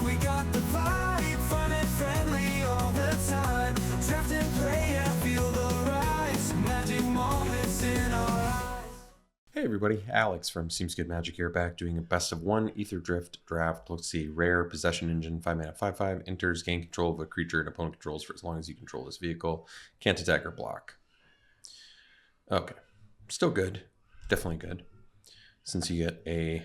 We got the vibe, fun and friendly all the time. Draft and play and feel the rise. Magic moments in our eyes. Hey everybody, Alex from SeemsGoodMagic here, back doing a best of one Aetherdrift draft. Let's see, rare possession engine, 5-mana, 5/5, enters, gain control of a creature an opponent controls for as long as you control this vehicle. Can't attack or block. Okay, still good, definitely good, since you get a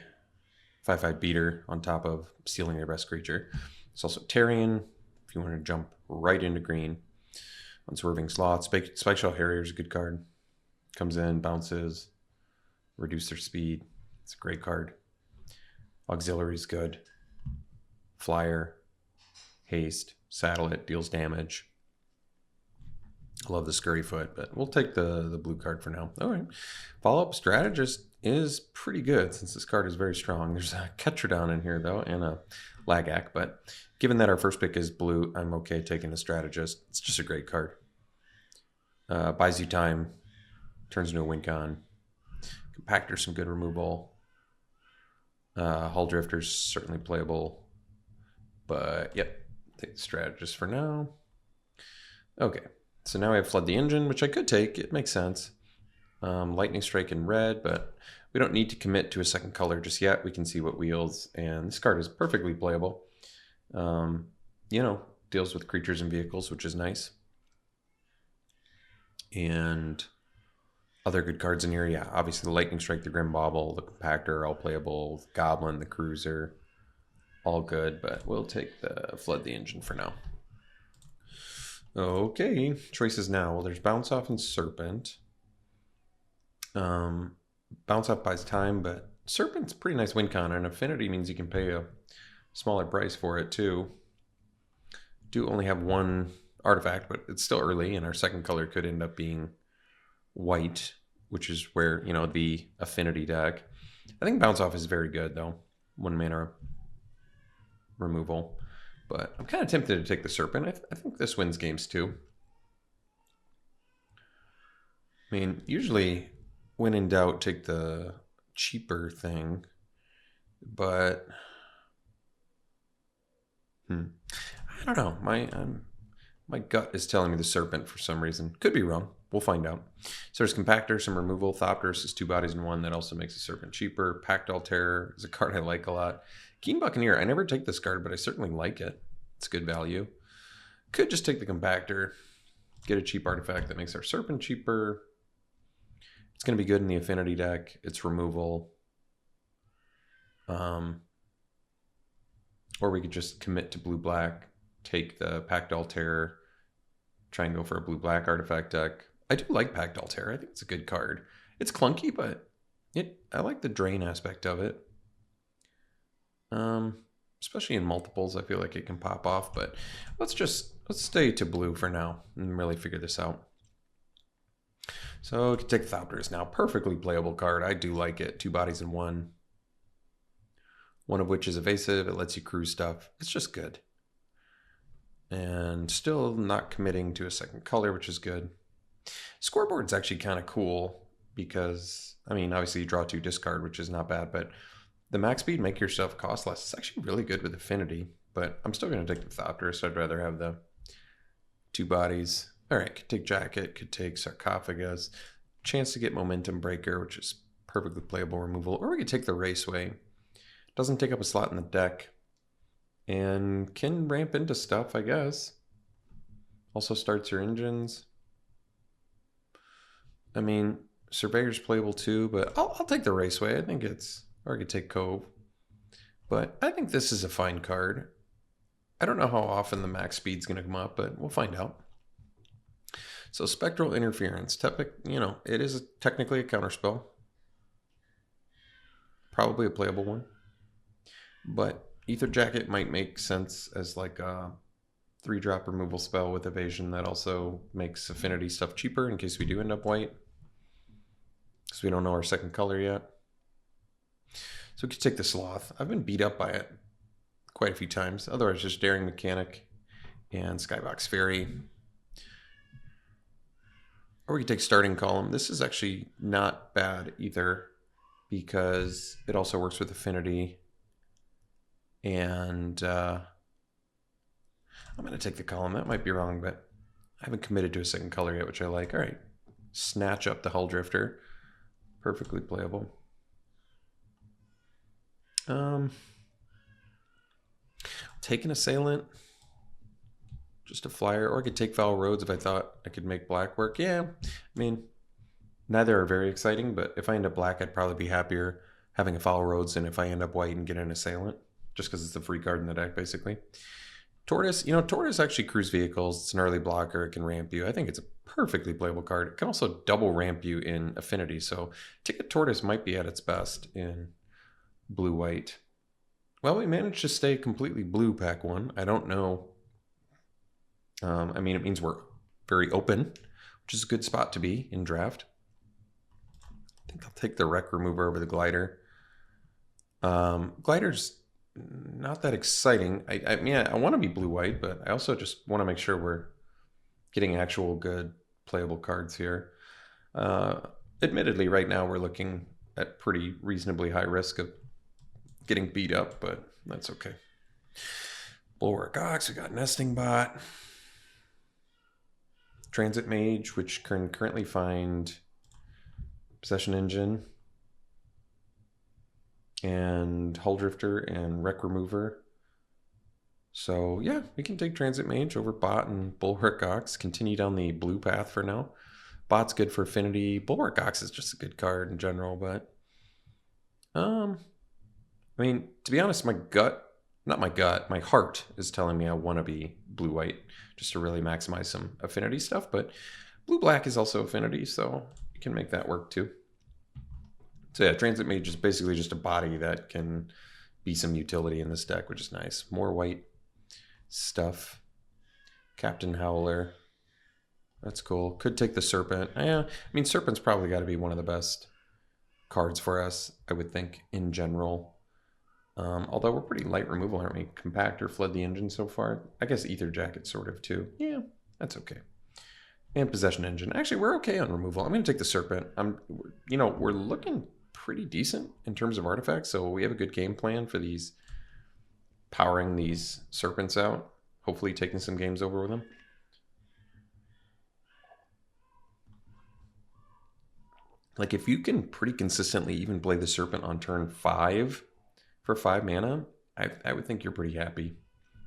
5/5 beater on top of stealing your best creature. It's also Terrian, if you want to jump right into green. Unswerving Sloth, Spike Shell Harrier is a good card. Comes in, bounces, reduce their speed. It's a great card. Auxiliary is good. Flyer, haste, saddle it, deals damage. I love the Scurryfoot, but we'll take the blue card for now. All right. Follow-up Strategist is pretty good since this card is very strong. There's a Ketradon in here, though, and a Lagak, but given that our first pick is blue, I'm okay taking the Strategist. It's just a great card. Buys you time, turns into a win con. Compactor, some good removal. Hull Drifter's certainly playable. But, yep, take the Strategist for now. Okay, so now I have Flood the Engine, which I could take. It makes sense. Lightning Strike in red, but we don't need to commit to a second color just yet. We can see what wheels, and this card is perfectly playable. You know, deals with creatures and vehicles, which is nice. And other good cards in here, yeah, obviously the Lightning Strike, the Grim Bauble, the Compactor, all playable. The Goblin, the Cruiser, all good, but we'll take the Flood the Engine for now. Okay, choices now. Well, there's Bounce Off and Serpent. Bounce Off buys time, but Serpent's a pretty nice win con, and Affinity means you can pay a smaller price for it too. Do only have one artifact, but it's still early, and our second color could end up being white, which is where, you know, the Affinity deck. I think Bounce Off is very good, though. 1 mana removal. But I'm kind of tempted to take the Serpent. I think this wins games, too. I mean, usually, when in doubt, take the cheaper thing. But, I don't know. My gut is telling me the Serpent for some reason. Could be wrong. We'll find out. So there's Compactor, some removal. Thopterus is 2 bodies in 1. That also makes the Serpent cheaper. Pactol Terror is a card I like a lot. Keen Buccaneer, I never take this card, but I certainly like it. It's good value. Could just take the Compactor. Get a cheap artifact that makes our Serpent cheaper. It's going to be good in the Affinity deck. It's removal. Or we could just commit to blue-black. Take the Pactol Terror. Try and go for a blue-black artifact deck. I do like Pactol Terror. I think it's a good card. It's clunky, but I like the drain aspect of it. Especially in multiples, I feel like it can pop off. But let's stay to blue for now and really figure this out. So we can take Thopterus now. Perfectly playable card. I do like it. 2 bodies in 1. One of which is evasive. It lets you cruise stuff. It's just good. And still not committing to a second color, which is good. Scoreboard's actually kind of cool because, I mean, obviously you draw 2 discard, which is not bad, but the max speed, make your stuff cost less. It's actually really good with Affinity, but I'm still going to take the Thopterus. So I'd rather have the 2 bodies. All right, could take Jacket, could take Sarcophagus. Chance to get Momentum Breaker, which is perfectly playable removal. Or we could take the Raceway. Doesn't take up a slot in the deck. And can ramp into stuff, I guess. Also starts your engines. I mean, Surveyor's playable too, but I'll take the Raceway. I think it's... Or I could take Cove. But I think this is a fine card. I don't know how often the max speed's going to come up, but we'll find out. So Spectral Interference. You know, it is technically a counterspell. Probably a playable one. But Ether Jacket might make sense as like a 3-drop removal spell with evasion that also makes Affinity stuff cheaper in case we do end up white. Because we don't know our second color yet. So we could take the Sloth. I've been beat up by it quite a few times. Otherwise, just Daring Mechanic and Skybox Fairy. Or we could take Starting Column. This is actually not bad either because it also works with Affinity. And I'm going to take the column. That might be wrong, but I haven't committed to a second color yet, which I like. All right. Snatch up the Hull Drifter. Perfectly playable. Take an Assailant. Just a flyer. Or I could take Foul Roads if I thought I could make black work. Yeah. I mean, neither are very exciting, but if I end up black, I'd probably be happier having a Foul Roads than if I end up white and get an Assailant. Just because it's a free card in the deck, basically. Tortoise, Tortoise actually cruise vehicles. It's an early blocker. It can ramp you. I think it's a perfectly playable card. It can also double ramp you in Affinity. So Ticket Tortoise might be at its best in blue-white. Well, we managed to stay completely blue pack one. I don't know. I mean, it means we're very open, which is a good spot to be in draft. I think I'll take the Wreck Remover over the Glider. Glider's not that exciting. I mean, I want to be blue-white, but I also just want to make sure we're getting actual good playable cards here. Admittedly, right now we're looking at pretty reasonably high risk of getting beat up, but that's okay. Bulwark Ox, we got Nesting Bot. Transit Mage, which can currently find Possession Engine and Hull Drifter and Wreck Remover. So yeah, we can take Transit Mage over Bot and Bulwark Ox. Continue down the blue path for now. Bot's good for Affinity. Bulwark Ox is just a good card in general, but I mean, to be honest, my heart is telling me I want to be blue-white just to really maximize some Affinity stuff, but blue-black is also Affinity, so you can make that work too. So yeah, Transit Mage is basically just a body that can be some utility in this deck, which is nice. More white stuff. Captain Howler. That's cool. Could take the Serpent. Yeah, I mean, Serpent's probably got to be one of the best cards for us, I would think, in general. Although we're pretty light removal, aren't we? Compactor, Flood the Engine so far. I guess Ether Jacket sort of too. Yeah, that's okay. And Possession Engine. Actually, we're okay on removal. I'm going to take the Serpent. We're looking pretty decent in terms of artifacts, so we have a good game plan for these, powering these Serpents out. Hopefully taking some games over with them. Like, if you can pretty consistently even play the Serpent on turn 5 for 5 mana, I would think you're pretty happy.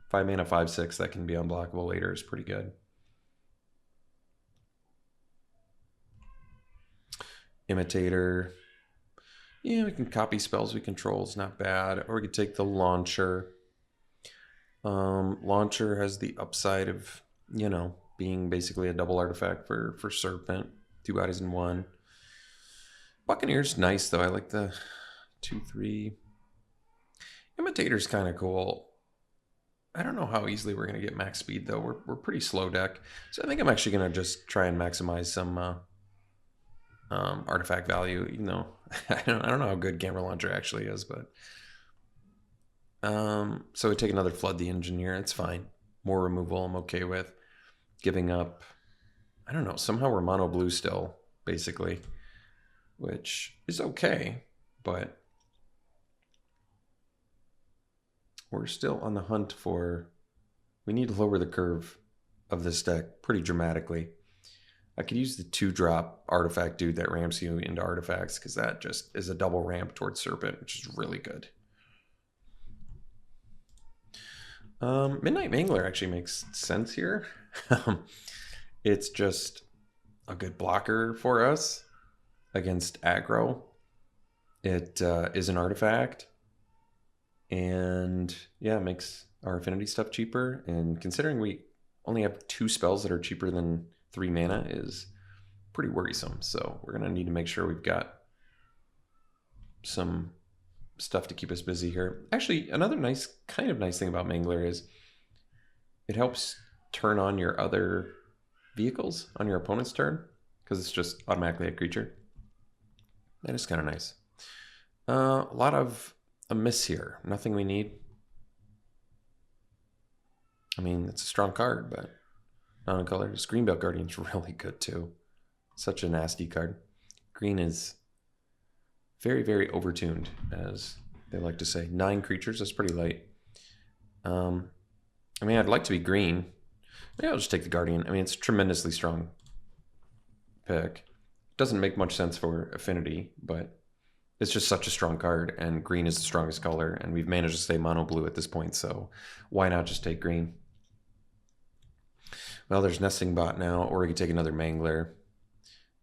5 mana, 5/6, that can be unblockable later is pretty good. Imitator. Yeah, we can copy spells we control. It's not bad. Or we could take the Launcher. Launcher has the upside of, being basically a double artifact for Serpent. 2 bodies in 1. Buccaneer's nice, though. I like the 2/3. Imitator's kind of cool. I don't know how easily we're going to get max speed, though. We're pretty slow deck. So I think I'm actually going to just try and maximize some artifact value, even though I don't know how good Gamma Launcher actually is, but so we take another Flood the Engine here. It's fine. More removal I'm okay with. Giving up, I don't know, somehow we're mono blue still, basically, which is okay, but we're still on the hunt for, we need to lower the curve of this deck pretty dramatically. I could use the 2-drop artifact dude that ramps you into artifacts, because that just is a double ramp towards Serpent, which is really good. Midnight Mangler actually makes sense here. It's just a good blocker for us against aggro. It is an artifact, and yeah, it makes our Affinity stuff cheaper. And considering we only have 2 spells that are cheaper than 3 mana is pretty worrisome. So we're going to need to make sure we've got some stuff to keep us busy here. Actually, another nice thing about Mangler is it helps turn on your other vehicles on your opponent's turn, because it's just automatically a creature. That is kind of nice. A lot of a miss here. Nothing we need. I mean, it's a strong card, but non-colored. Greenbelt Guardian's really good too. Such a nasty card. Green is very, very overtuned, as they like to say. 9 creatures, that's pretty light. I mean, I'd like to be green. Maybe I'll just take the Guardian. I mean, it's a tremendously strong pick. Doesn't make much sense for affinity, but it's just such a strong card, and green is the strongest color, and we've managed to stay mono blue at this point, so why not just take green? Well, there's Nesting Bot now, or we could take another Mangler.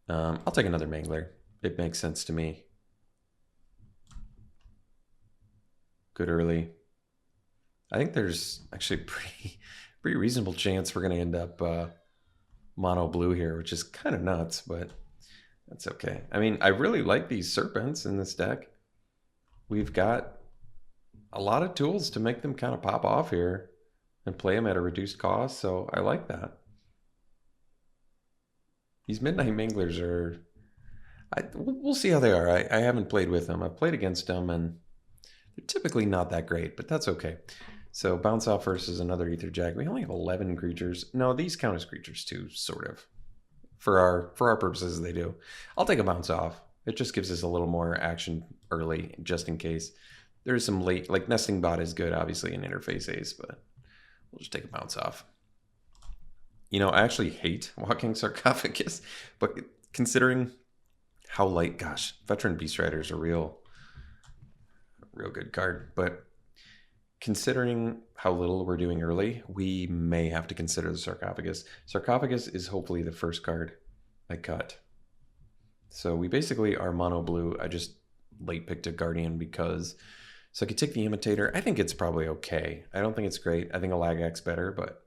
I'll take another Mangler. It makes sense to me. Good early. I think there's actually a pretty reasonable chance we're going to end up mono blue here, which is kind of nuts, but that's okay. I mean, I really like these Serpents in this deck. We've got a lot of tools to make them kind of pop off here and play them at a reduced cost, so I like that. These Midnight Manglers are... we'll see how they are. I haven't played with them. I've played against them, and they're typically not that great, but that's okay. So bounce off versus another Aether Jag. We only have 11 creatures. No, these count as creatures too, sort of. For our purposes, they do. I'll take a bounce off. It just gives us a little more action early, just in case. There's some late, like Nesting Bot is good, obviously, in interface Ace, but we'll just take a bounce off. You know, I actually hate Walking Sarcophagus, but considering how light, gosh, Veteran Beast Rider is a real good card, but considering how little we're doing early, we may have to consider the Sarcophagus. Sarcophagus is hopefully the first card I cut. So we basically are mono blue. I just late picked a Guardian because... So I could take the Imitator. I think it's probably okay. I don't think it's great. I think a Lagak's better, but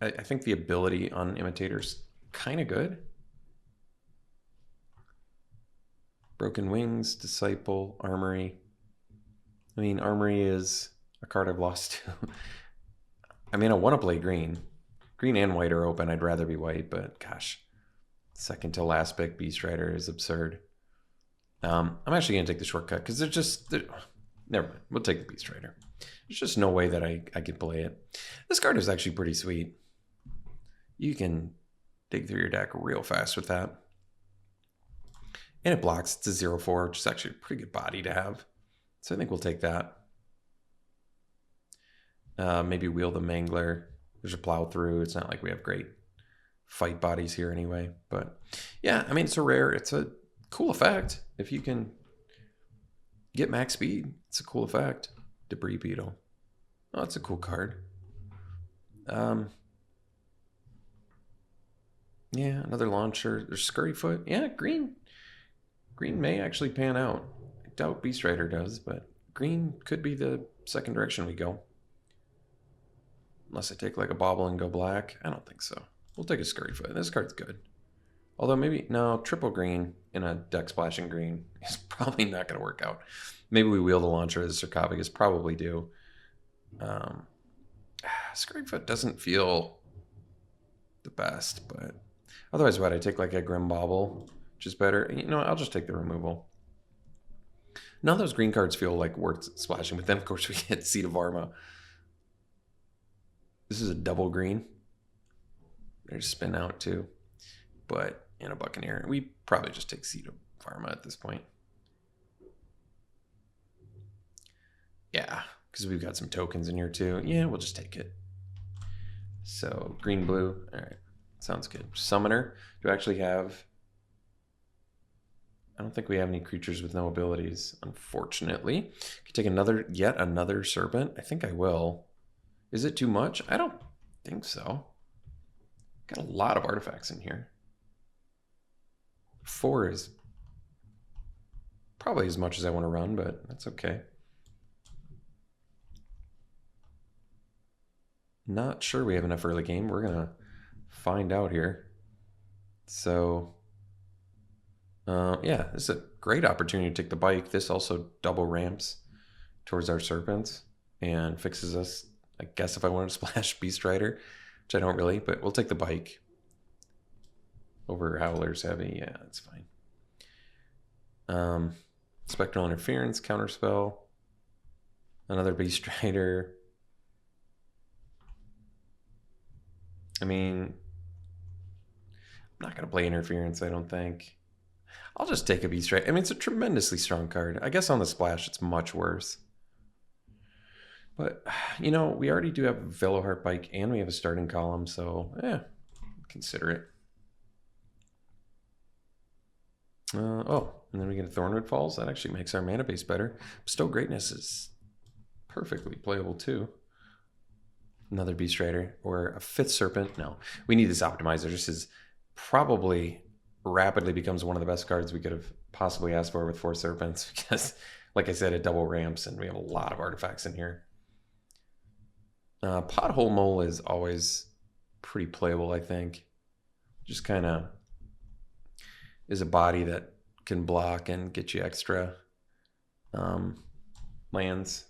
I think the ability on Imitator's kind of good. Broken Wings, Disciple, Armory. I mean, Armory is a card I've lost to. I mean, I want to play green. Green and white are open. I'd rather be white, but gosh. Second to last pick, Beast Rider is absurd. I'm actually going to take the shortcut because never mind. We'll take the Beast Rider. There's just no way that I could play it. This card is actually pretty sweet. You can dig through your deck real fast with that. And it blocks. It's a 0/4, which is actually a pretty good body to have. So I think we'll take that. Maybe wheel the Mangler. There's a plow through. It's not like we have great fight bodies here anyway. But yeah, I mean, it's a rare. It's a cool effect. If you can get max speed, it's a cool effect. Debris Beetle. Oh, it's a cool card. Yeah, another launcher. There's Scurryfoot. Yeah, green. Green may actually pan out. I doubt Beast Rider does, but green could be the second direction we go. Unless I take like a bobble and go black. I don't think so. We'll take a Scurryfoot. This card's good. Although maybe, no, triple green in a deck splashing green is probably not going to work out. Maybe we wheel the launcher as a Sarcophagus. Probably do. Scurryfoot doesn't feel the best, but otherwise, what? I take like a Grim Bobble, which is better. You know, I'll just take the removal. None of those green cards feel like worth splashing, but then of course we get Seed of Varma. This is a double green. There's spin out too, but in a Buccaneer. We probably just take Seed of Varma at this point. Yeah, because we've got some tokens in here too. Yeah, we'll just take it. So green, blue. All right, sounds good. Summoner. Do I actually have... I don't think we have any creatures with no abilities, unfortunately. Could take yet another Serpent. I think I will. Is it too much? I don't think so. Got a lot of artifacts in here. 4 is probably as much as I want to run, but that's okay. Not sure we have enough early game. We're going to find out here. So, yeah, this is a great opportunity to take the bike. This also double ramps towards our Serpents and fixes us, I guess, if I wanted to splash Beast Rider, which I don't really, but we'll take the bike over Howler's Heavy. Yeah, that's fine. Spectral Interference, Counterspell, another Beast Rider. I mean, I'm not going to play Interference, I don't think. I'll just take a Beast Rider. I mean, it's a tremendously strong card. I guess on the splash, it's much worse. But, you know, we already do have a Veloheart Bike and we have a starting column, so, consider it. Oh, and then we get a Thornwood Falls. That actually makes our mana base better. Bestow Greatness is perfectly playable, too. Another Beast Rider or a 5th Serpent. No, we need this Optimizer. This is probably rapidly becomes one of the best cards we could have possibly asked for with 4 Serpents because, like I said, it double ramps and we have a lot of artifacts in here. Pothole Mole is always pretty playable, I think. Just kind of is a body that can block and get you extra lands.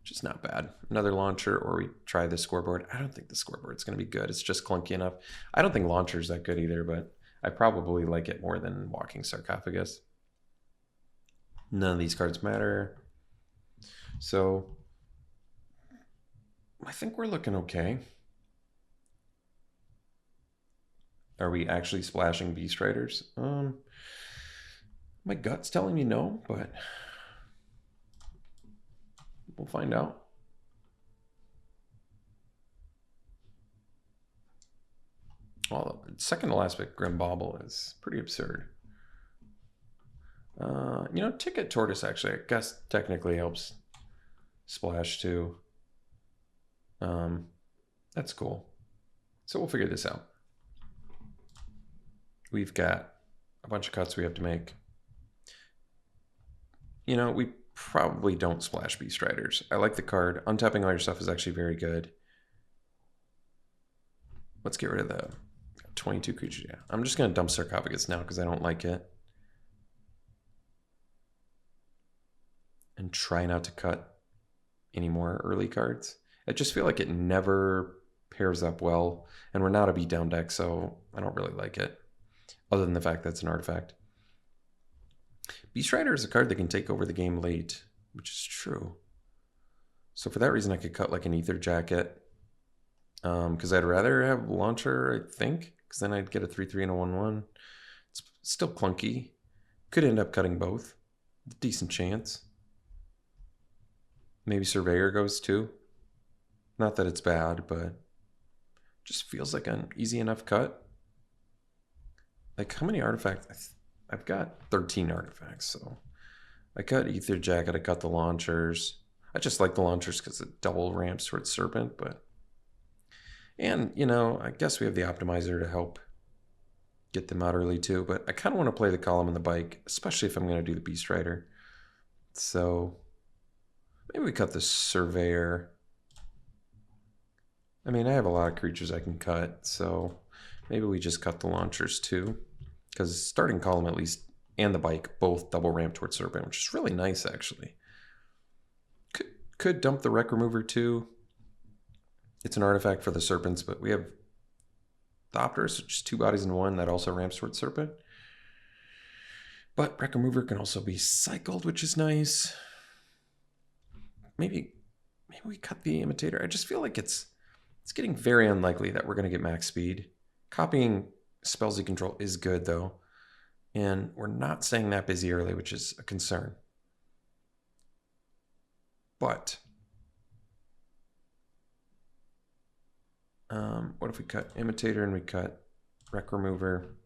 Just not bad. Another launcher, or we try the scoreboard. I don't think the scoreboard's going to be good. It's just clunky enough. I don't think launcher's that good either, but I probably like it more than Walking Sarcophagus. None of these cards matter. So I think we're looking okay. Are we actually splashing Beast Riders? My gut's telling me no, but we'll find out. Well, the second to last pick, Grim Bauble, is pretty absurd. You know, Ticket Tortoise actually, I guess, technically helps splash too. That's cool. So we'll figure this out. We've got a bunch of cuts we have to make. You know, we probably don't splash Beast Riders. I like the card. Untapping all your stuff is actually very good. Let's get rid of the 22 creatures. Yeah, I'm just going to dump Sarcophagus now because I don't like it. And try not to cut any more early cards. I just feel like it never pairs up well. And we're not a beatdown deck, so I don't really like it. Other than the fact that it's an artifact. Beast Rider is a card that can take over the game late, which is true. So for that reason, I could cut like an Ether Jacket. Because I'd rather have Launcher, I think. Because then I'd get a 3/3 and a 1/1. It's still clunky. Could end up cutting both. Decent chance. Maybe Surveyor goes too. Not that it's bad, but just feels like an easy enough cut. Like, how many artifacts? I've got 13 artifacts, so I cut Ether Jacket, I cut the launchers. I just like the launchers because it double ramps towards Serpent, but... And, you know, I guess we have the Optimizer to help get them out early too, but I kind of want to play the column and the bike, especially if I'm going to do the Beast Rider. So maybe we cut the Surveyor. I mean, I have a lot of creatures I can cut, so maybe we just cut the launchers too, because starting column at least and the bike both double ramp towards Serpent, which is really nice actually. Could dump the Wreck Remover too. It's an artifact for the Serpents, but we have Thopters, which is 2 bodies in 1 that also ramps towards Serpent. But Wreck Remover can also be cycled, which is nice. Maybe we cut the Imitator. I just feel like it's getting very unlikely that we're going to get max speed. Copying spells you control is good, though. And we're not staying that busy early, which is a concern. But what if we cut Imitator and we cut Wreck Remover?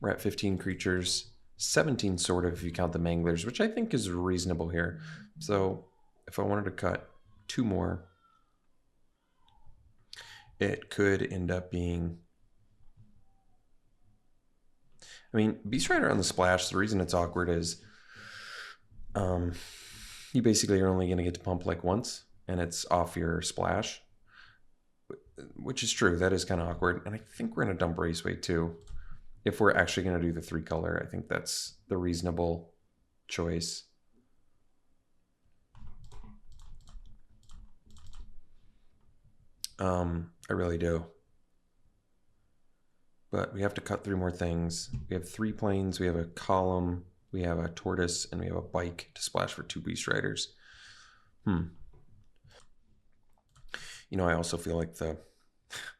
We're at 15 creatures. 17 sort of if you count the Manglers, which I think is reasonable here. So if I wanted to cut 2 more, it could end up being... I mean, Beast Rider on the splash, the reason it's awkward is you basically are only going to get to pump like once, and it's off your splash, which is true. That is kind of awkward. And I think we're going to dump Raceway too. If we're actually going to do the 3 color, I think that's the reasonable choice. I really do. But we have to cut 3 more things. We have 3 planes, we have a column, we have a tortoise, and we have a bike to splash for 2 Beast Riders. You know, I also feel like the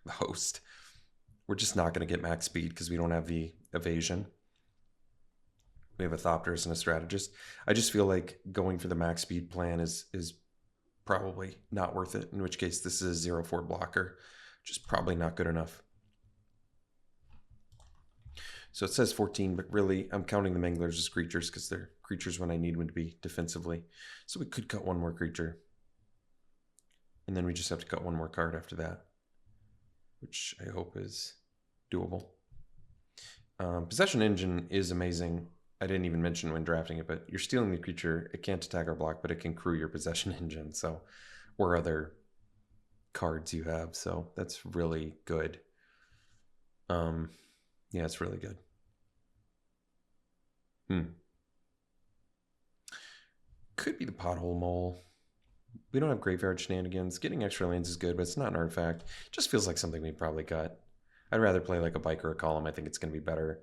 host, we're just not going to get max speed because we don't have the evasion. We have a Thopterist and a Strategist. I just feel like going for the max speed plan is probably not worth it, in which case this is a 0-4 blocker, which is probably not good enough. So it says 14, but really I'm counting the Manglers as creatures because they're creatures when I need them to be defensively. So we could cut one more creature. And then we just have to cut one more card after that, which I hope is doable. Possession Engine is amazing. I didn't even mention when drafting it, but you're stealing the creature. It can't attack or block, but it can crew your Possession Engine. So, or other cards you have. So that's really good. Yeah, it's really good. Could be the Pothole Mole. We don't have Graveyard Shenanigans. Getting extra lands is good, but it's not an artifact. It just feels like something we'd probably cut. I'd rather play like a Bike or a Column. I think it's going to be better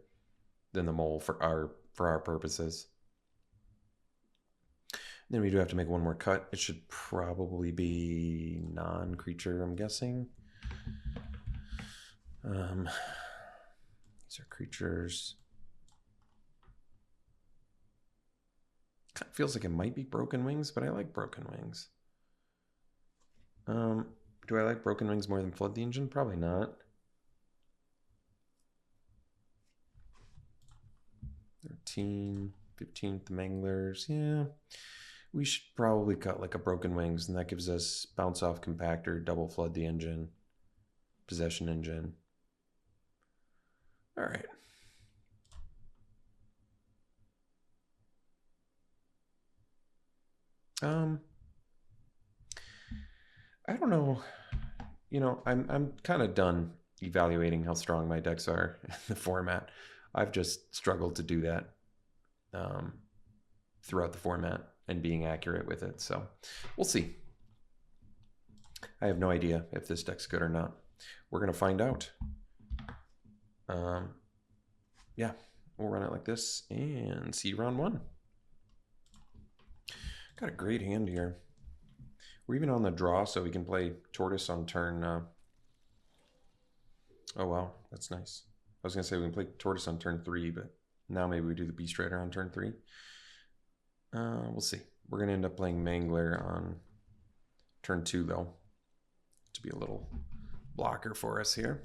than the Mole for our purposes. Then we do have to make one more cut. It should probably be non-creature, I'm guessing. These are creatures. Kind of feels like it might be Broken Wings, but I like Broken Wings. Do I like Broken Wings more than Flood the Engine? Probably not. 13, 15th Manglers. Yeah. We should probably cut like a Broken Wings, and that gives us Bounce Off Compactor, double Flood the Engine, Possession Engine. All right. I don't know. You know, I'm kind of done evaluating how strong my decks are in the format. I've just struggled to do that throughout the format and being accurate with it. So we'll see. I have no idea if this deck's good or not. We're going to find out. Yeah, we'll run it like this and see round one. Got a great hand here. We're even on the draw, so we can play Tortoise on turn. Oh, wow, that's nice. I was going to say we can play Tortoise on turn 3, but now maybe we do the Beast Rider on turn 3. We'll see. We're going to end up playing Mangler on turn 2, though, to be a little blocker for us here.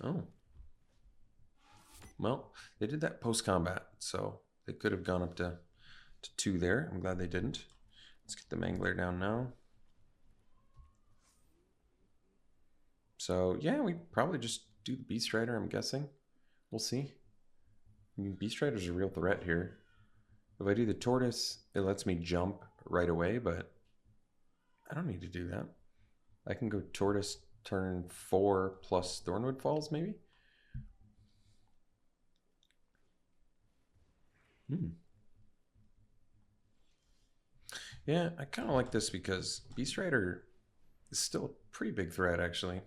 Oh. Well, they did that post-combat, so they could have gone up to 2 there. I'm glad they didn't. Let's get the Mangler down now. So, yeah, we probably just do the Beast Rider, I'm guessing. We'll see. I mean, Beast Rider's a real threat here. If I do the Tortoise, it lets me jump right away, but I don't need to do that. I can go Tortoise turn 4 plus Thornwood Falls, maybe? Yeah, I kind of like this because Beast Rider is still a pretty big threat, actually.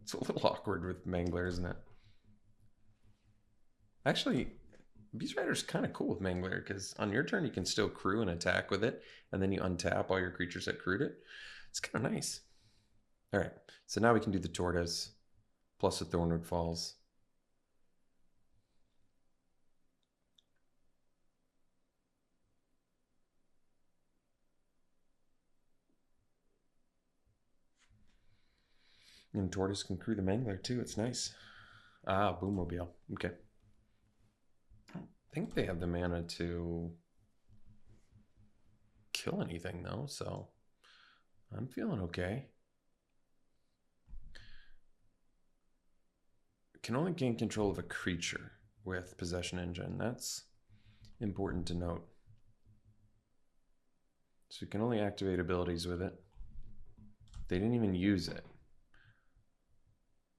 It's a little awkward with Mangler, isn't it? Actually, Beast Rider's kind of cool with Mangler because on your turn you can still crew and attack with it, and then you untap all your creatures that crewed it. It's kind of nice. All right, so now we can do the Tortoise plus the Thornwood Falls. And Tortoise can crew the Mangler too. It's nice. Ah, Boommobile. Okay. I don't think they have the mana to kill anything though, so I'm feeling okay. Can only gain control of a creature with Possession Engine. That's important to note. So you can only activate abilities with it. They didn't even use it.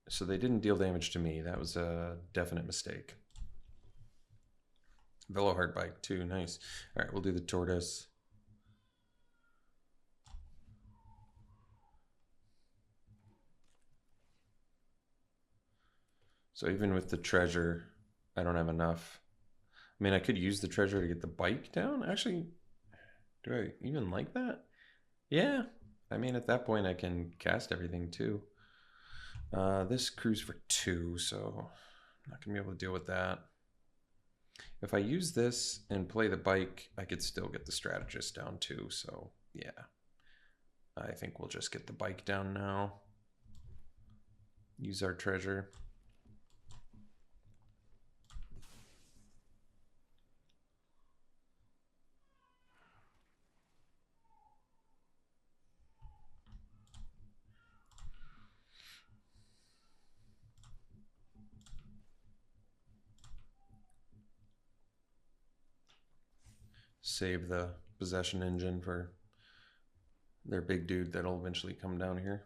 So they didn't deal damage to me. That was a definite mistake. Veloheart Bike too, nice. All right, we'll do the Tortoise. So even with the treasure, I don't have enough. I mean, I could use the treasure to get the bike down. Actually, do I even like that? Yeah. I mean, at that point, I can cast everything too. This crews for 2, so not going to be able to deal with that. If I use this and play the bike, I could still get the strategist down too. So yeah, I think we'll just get the bike down now. Use our treasure. Save the possession engine for their big dude that'll eventually come down here.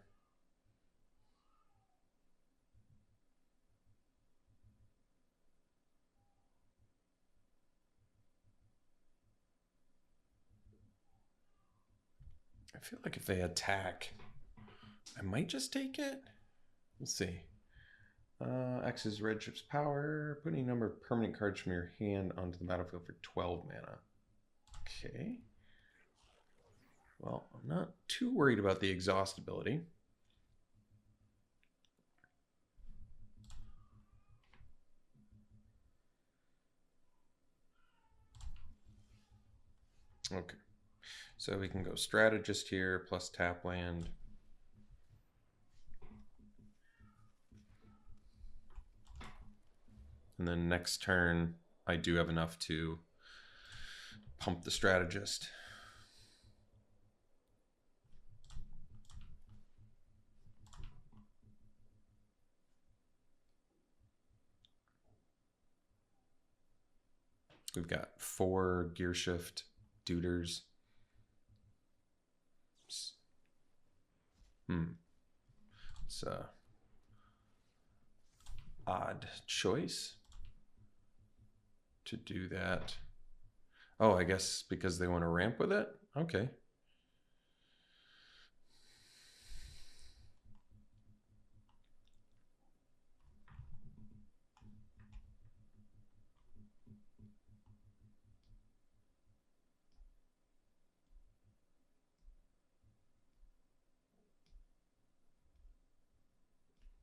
I feel like if they attack, I might just take it. Let's see. X is red ship's power. Put any number of permanent cards from your hand onto the battlefield for 12 mana. Okay. Well, I'm not too worried about the exhaust ability. Okay. So we can go strategist here, plus tap land. And then next turn, I do have enough to pump the strategist. We've got 4 gear shift duders. It's a odd choice to do that. Oh, I guess because they want to ramp with it? Okay.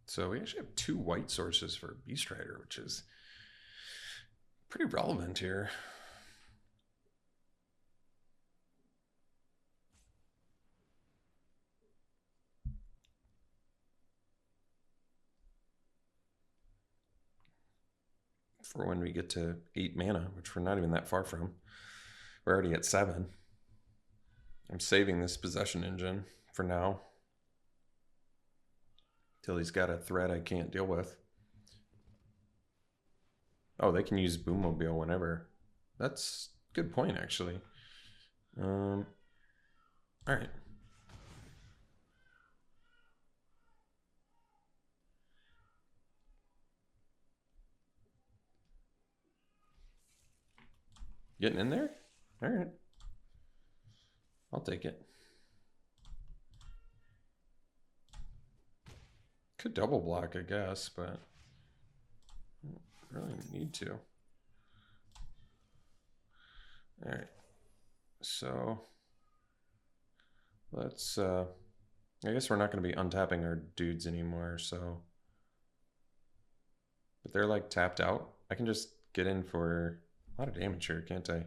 So we actually have 2 white sources for Beast Rider, which is pretty relevant here. For when we get to 8 mana, which we're not even that far from. We're already at 7. I'm saving this possession engine for now. Till he's got a threat I can't deal with. Oh, they can use Boommobile whenever. That's a good point, actually. All right. Getting in there? All right. I'll take it. Could double block, I guess, but I don't really need to. All right. So let's, I guess we're not going to be untapping our dudes anymore, so. But they're like tapped out. I can just get in for a lot of damage here, can't I?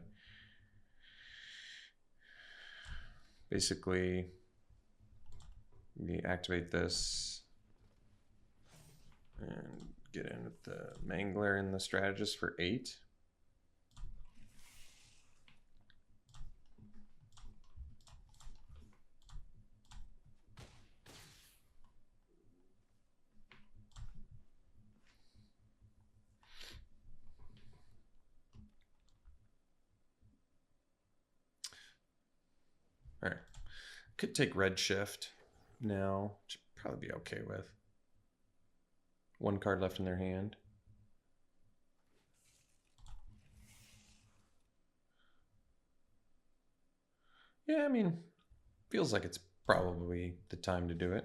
Basically, we activate this and get in with the Mangler and the Strategist for 8. All right, could take red shift now, which would probably be okay with. 1 card left in their hand. Yeah, I mean, feels like it's probably the time to do it.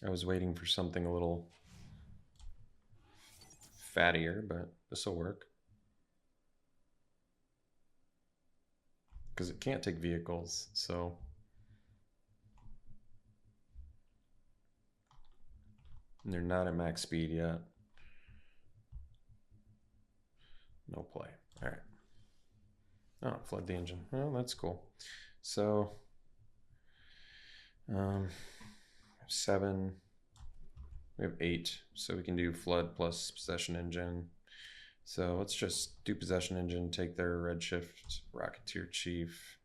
I was waiting for something a little fattier, but this will work. Because it can't take vehicles, so And they're not at max speed yet. No play. All right. Oh, flood the engine. Well, that's cool. So, 7. We have 8, so we can do flood plus possession engine. So let's just do possession engine, take their redshift Rocketeer Chief.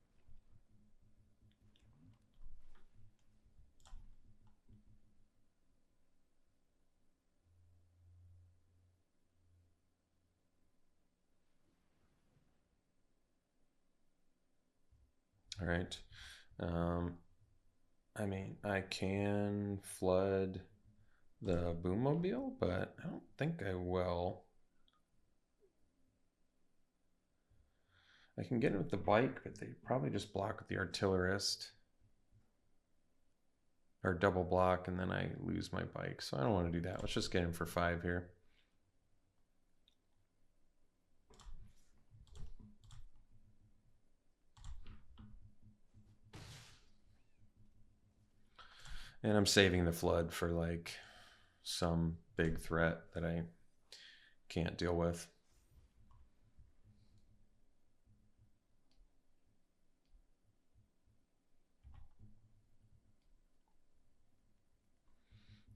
All right. I mean, I can flood the Boommobile, but I don't think I will. I can get it with the bike, but they probably just block with the artillerist. Or double block, and then I lose my bike. So I don't want to do that. Let's just get in for 5 here. And I'm saving the flood for like some big threat that I can't deal with.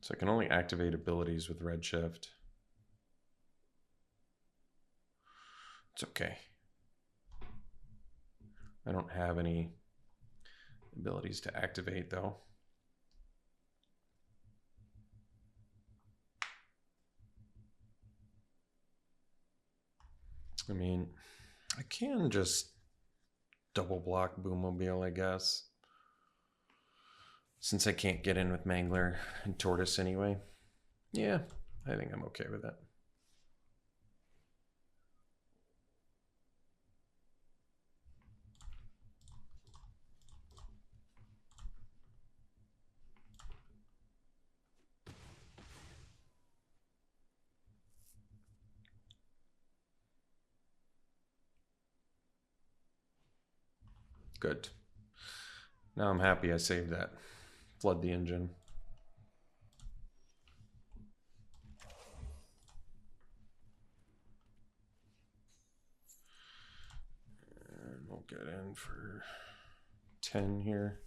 So I can only activate abilities with redshift. It's okay. I don't have any abilities to activate though. I mean, I can just double block Boommobile, I guess. Since I can't get in with Mangler and Tortoise anyway. Yeah, I think I'm okay with that. Good. Now I'm happy I saved that. Flood the engine. And we'll get in for 10 here.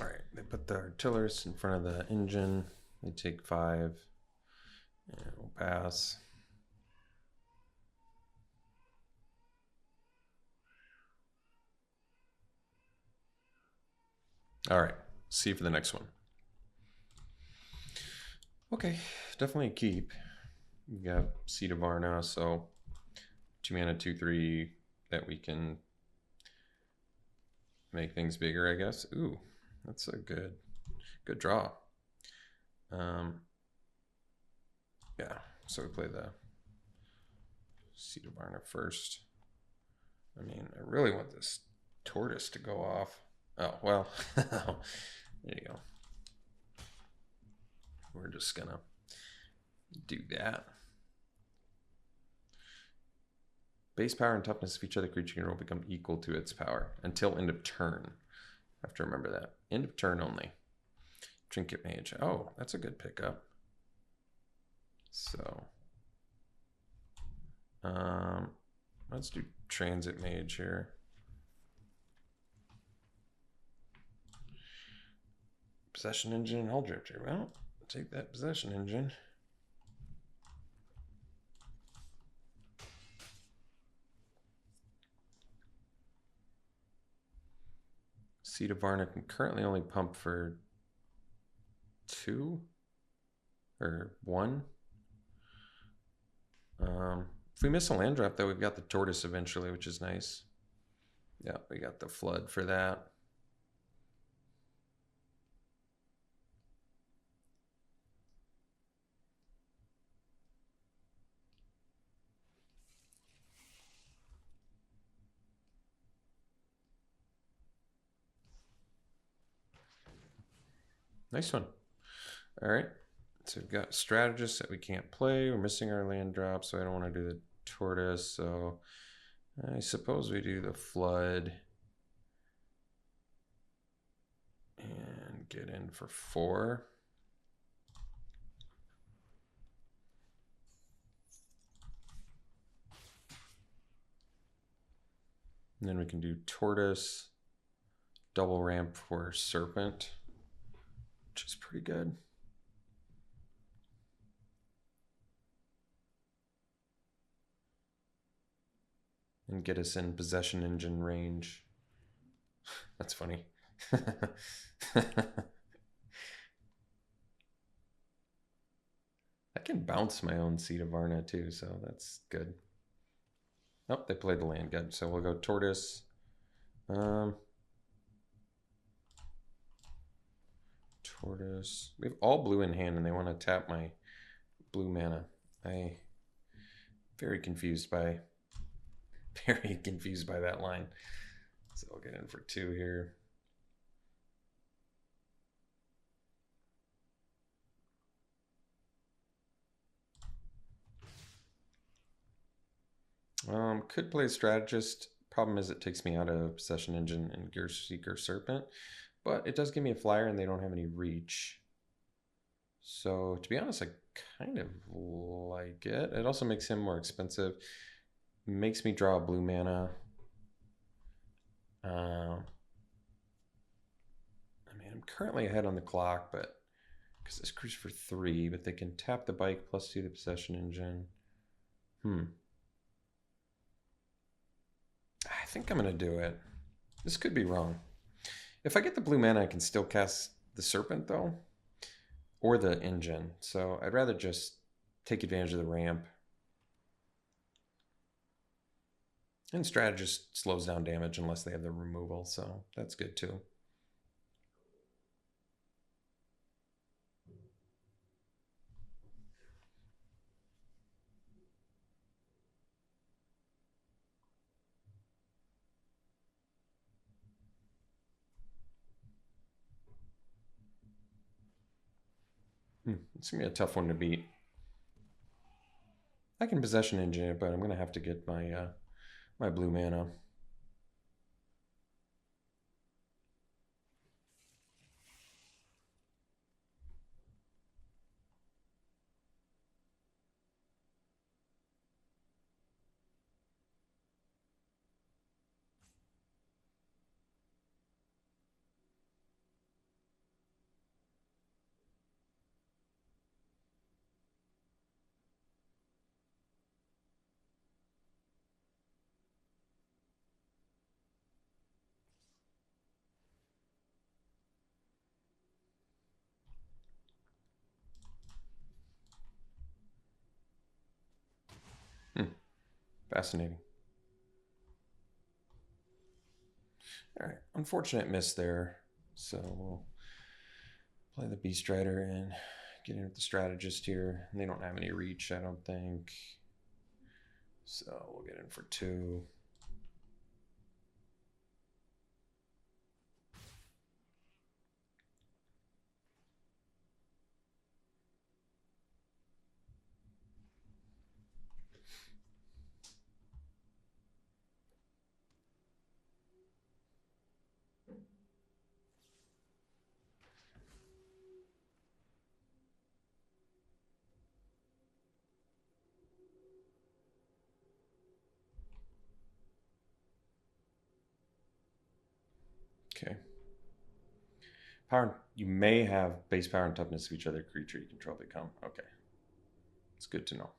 All right, they put the artillerists in front of the engine. They take 5. And we'll pass. All right, see for the next one. Okay, definitely a keep. We got Seed of Varna, so 2 mana, 2/3 that we can make things bigger, I guess. Ooh, that's a good draw. Yeah, so we play the Seed of Varna first. I mean, I really want this Tortoise to go off. Oh, well, there you go. We're just gonna do that. Base power and toughness of each other creature you control become equal to its power until end of turn. I have to remember that. End of turn only. Trinket Mage. Oh, that's a good pickup. So, let's do Transit Mage here. Possession Engine and Hull Drifter. Well, take that Possession Engine. Seed of Varna can currently only pump for 2 or 1. If we miss a land drop, though, we've got the Tortoise eventually, which is nice. Yeah, we got the Flood for that. Nice one. All right. So we've got strategists that we can't play. We're missing our land drop, so I don't want to do the tortoise. So I suppose we do the flood and get in for 4. And then we can do tortoise, double ramp for serpent, which is pretty good. And get us in possession engine range. That's funny. I can bounce my own Seed of Varna too, so that's good. Oh, they played the land good. So we'll go tortoise. Tortoise. We have all blue in hand and they want to tap my blue mana. Very confused by that line. So I'll get in for 2 here. Could play strategist. Problem is it takes me out of possession engine and gear seeker serpent, but it does give me a flyer and they don't have any reach. So to be honest, I kind of like it. It also makes him more expensive. Makes me draw a blue mana. I mean, I'm currently ahead on the clock, but because this cruise for 3, but they can tap the bike plus 2 the possession engine. I think I'm going to do it. This could be wrong. If I get the blue mana, I can still cast the serpent, though, or the engine. So I'd rather just take advantage of the ramp. And strategist slows down damage unless they have the removal, so that's good too. It's going to be a tough one to beat. I can possession engine it, but I'm going to have to get my my blue mana. Fascinating. All right, unfortunate miss there. So we'll play the Beast Rider and get in with the strategist here. And they don't have any reach, I don't think. So we'll get in for 2. Okay. Power. You may have base power and toughness of each other creature you control become. Okay. It's good to know.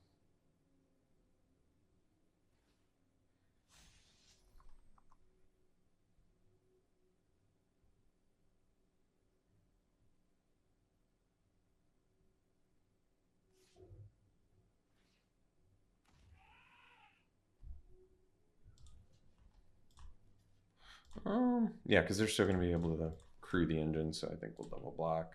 Yeah, because they're still going to be able to crew the engine, so I think we'll double block.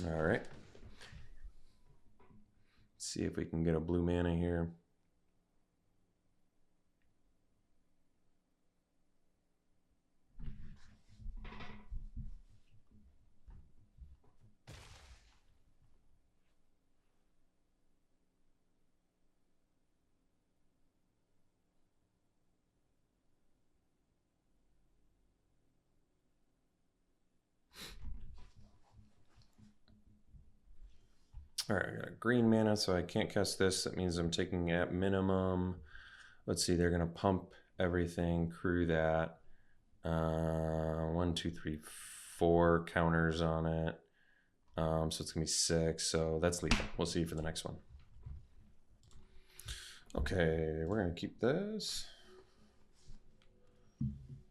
All right. see if we can get a blue mana here. All right, I got a green mana, so I can't cast this. That means I'm taking at minimum. Let's see, they're gonna pump everything, crew that. 1, 2, 3, 4 counters on it. So it's gonna be 6. So that's lethal. We'll see for the next one. Okay, we're gonna keep this.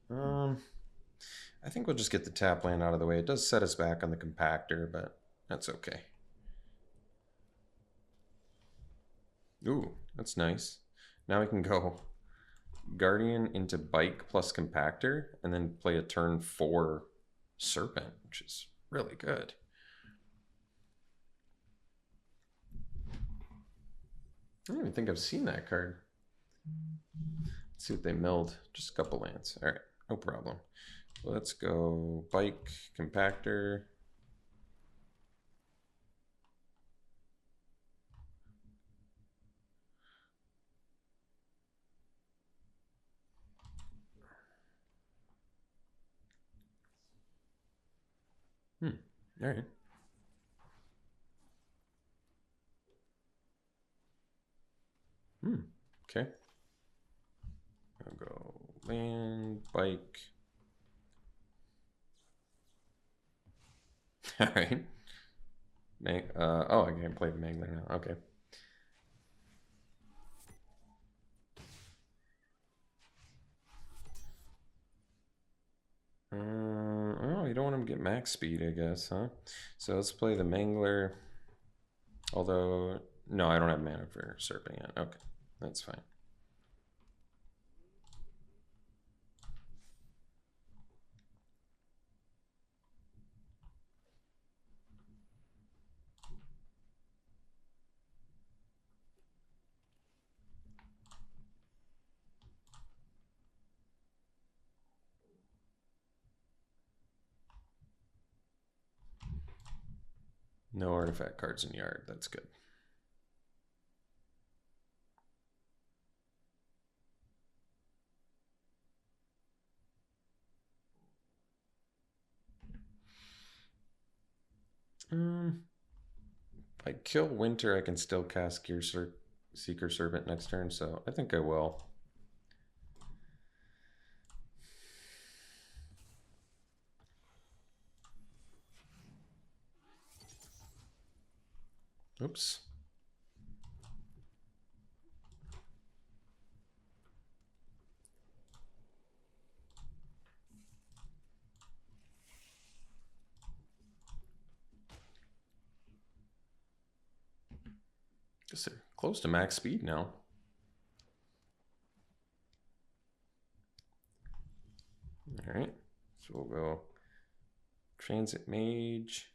I think we'll just get the tap land out of the way. It does set us back on the compactor, but that's okay. Ooh, that's nice. Now we can go Guardian into Bike plus Compactor and then play a turn 4 Serpent, which is really good. I don't even think I've seen that card. Let's see what they milled. Just a couple lands. All right, no problem. Let's go Bike, Compactor. All right. Okay. I'll go land, Bike. All right. Oh, I can't play the Mangler now. Okay. Oh, you don't want him to get max speed, I guess, huh? So let's play the Mangler. Although, no, I don't have mana for Serpent yet. Okay, that's fine. No artifact cards in yard. That's good. If I kill Winter, I can still cast Seeker Serpent next turn, so I think I will. Oops. Guess they're close to max speed now. All right, so we'll go Transit Mage.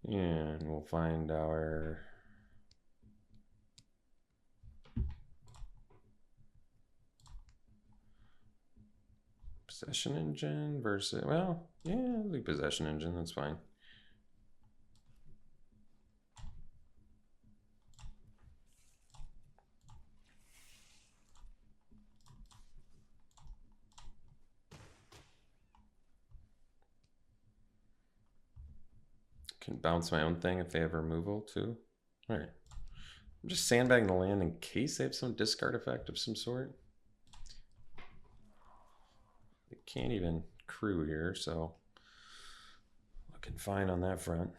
And we'll find our Possession Engine versus, well, yeah, the Possession Engine, that's fine. Can bounce my own thing if they have removal too. All right. I'm just sandbagging the land in case they have some discard effect of some sort. They can't even crew here, so looking fine on that front.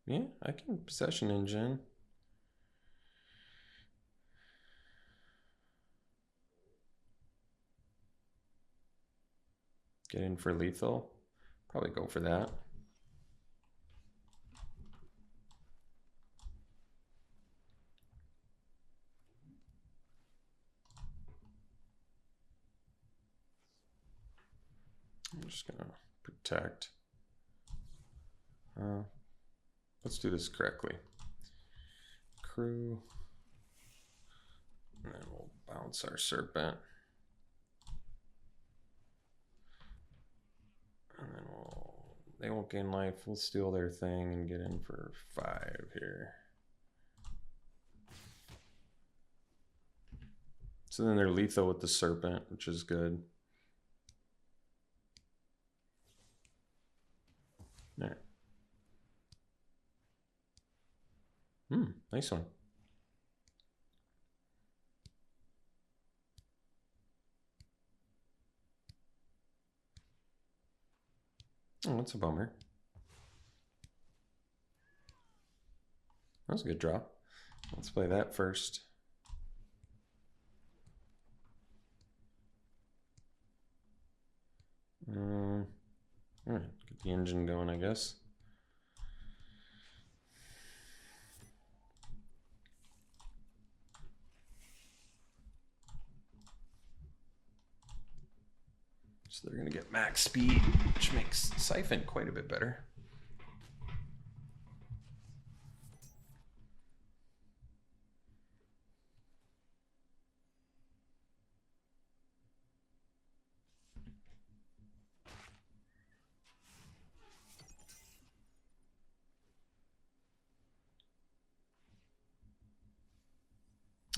Yeah, I can Possession Engine. Get in for lethal. Probably go for that. just gonna protect. Let's do this correctly. Crew, and then we'll bounce our serpent, and then they won't gain life. We'll steal their thing and get in for 5 here. So then they're lethal with the serpent, which is good. All right. Nice one. Oh, that's a bummer. That was a good draw. Let's play that first. All right, get the engine going, I guess. So they're gonna get max speed, which makes Siphon quite a bit better.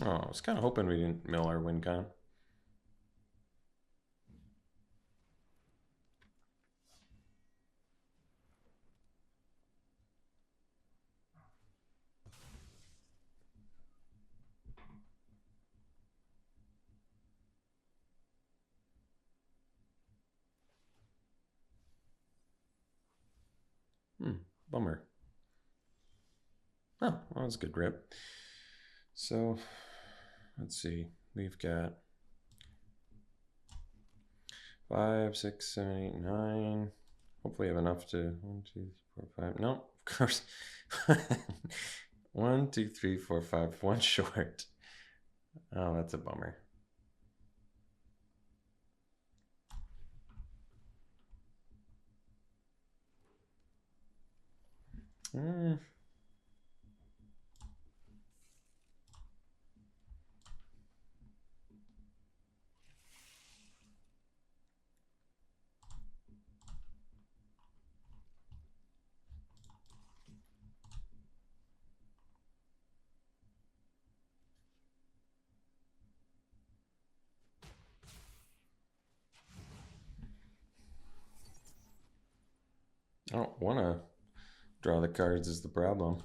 Oh, I was kind of hoping we didn't mill our win con. Bummer. Oh, that was a good rip. So, let's see. We've got 5, 6, 7, 8, 9. Hopefully, I have enough to 1, 2, 3, 4, 5. No, of course. 1, 2, 3, 4, 5. 1 short. Oh, that's a bummer. I don't want to draw the cards is the problem.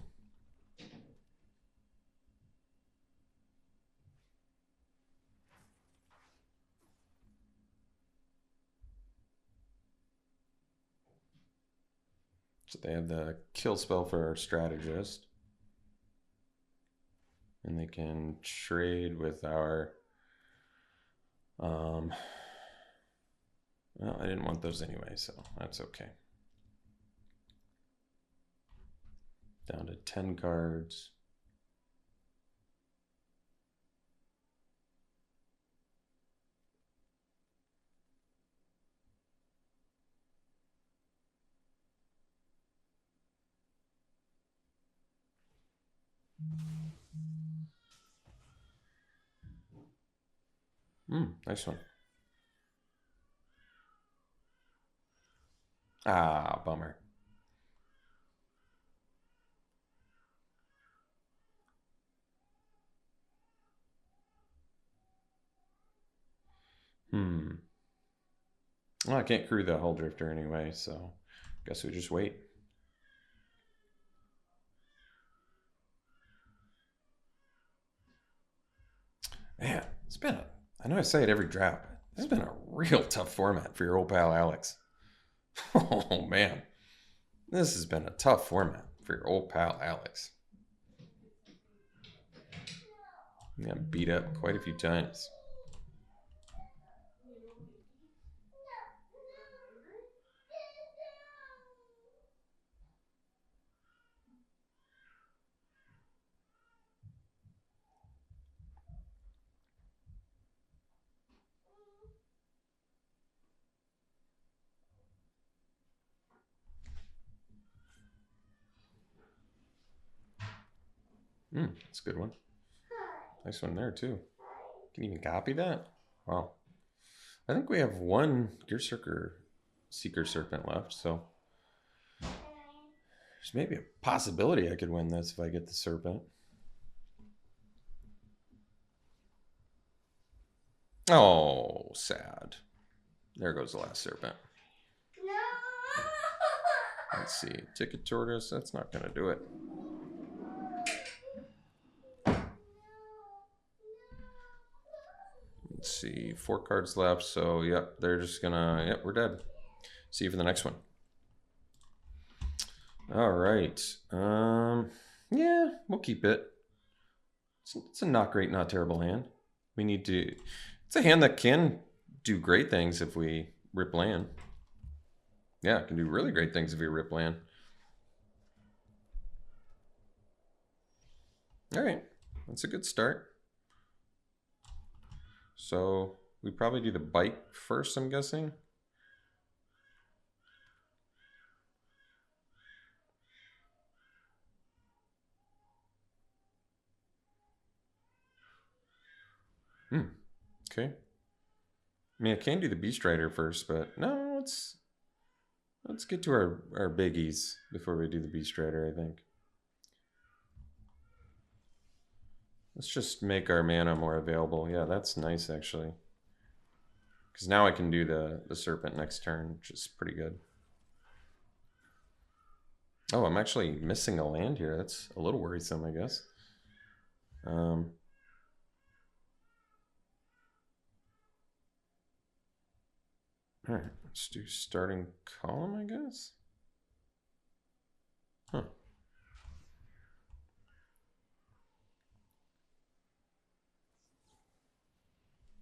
So they have the kill spell for our strategist. And they can trade with our... Well, I didn't want those anyway, so that's okay. Down to 10 cards. Nice one. Ah, bummer. Well, I can't crew the Hull Drifter anyway, so guess we just wait. Man, it's been a... I know I say it every draft, but this has been a real tough format for your old pal Alex. Oh, man. This has been a tough format for your old pal Alex. He got beat up quite a few times. That's a good one. Nice one there too. Can you even copy that? Wow. I think we have one Gear Seeker Serpent left, so there's maybe a possibility I could win this if I get the Serpent. Oh, sad. There goes the last Serpent. Let's see. Ticket Tortoise, that's not going to do it. Let's see. 4 cards left, so yep, they're just going to, yep, we're dead. See you for the next one. All right. Yeah, we'll keep it. It's a not great, not terrible hand. We need to... It's a hand that can do great things if we rip land. Yeah, it can do really great things if we rip land. All right, that's a good start. So we probably do the bite first, I'm guessing. Okay. I mean, I can do the Beast Rider first, but no, let's get to our biggies before we do the Beast Rider, I think. Let's just make our mana more available. Yeah, that's nice, actually. Because now I can do the Serpent next turn, which is pretty good. Oh, I'm actually missing a land here. That's a little worrisome, I guess. All right, let's do starting column, I guess. Huh.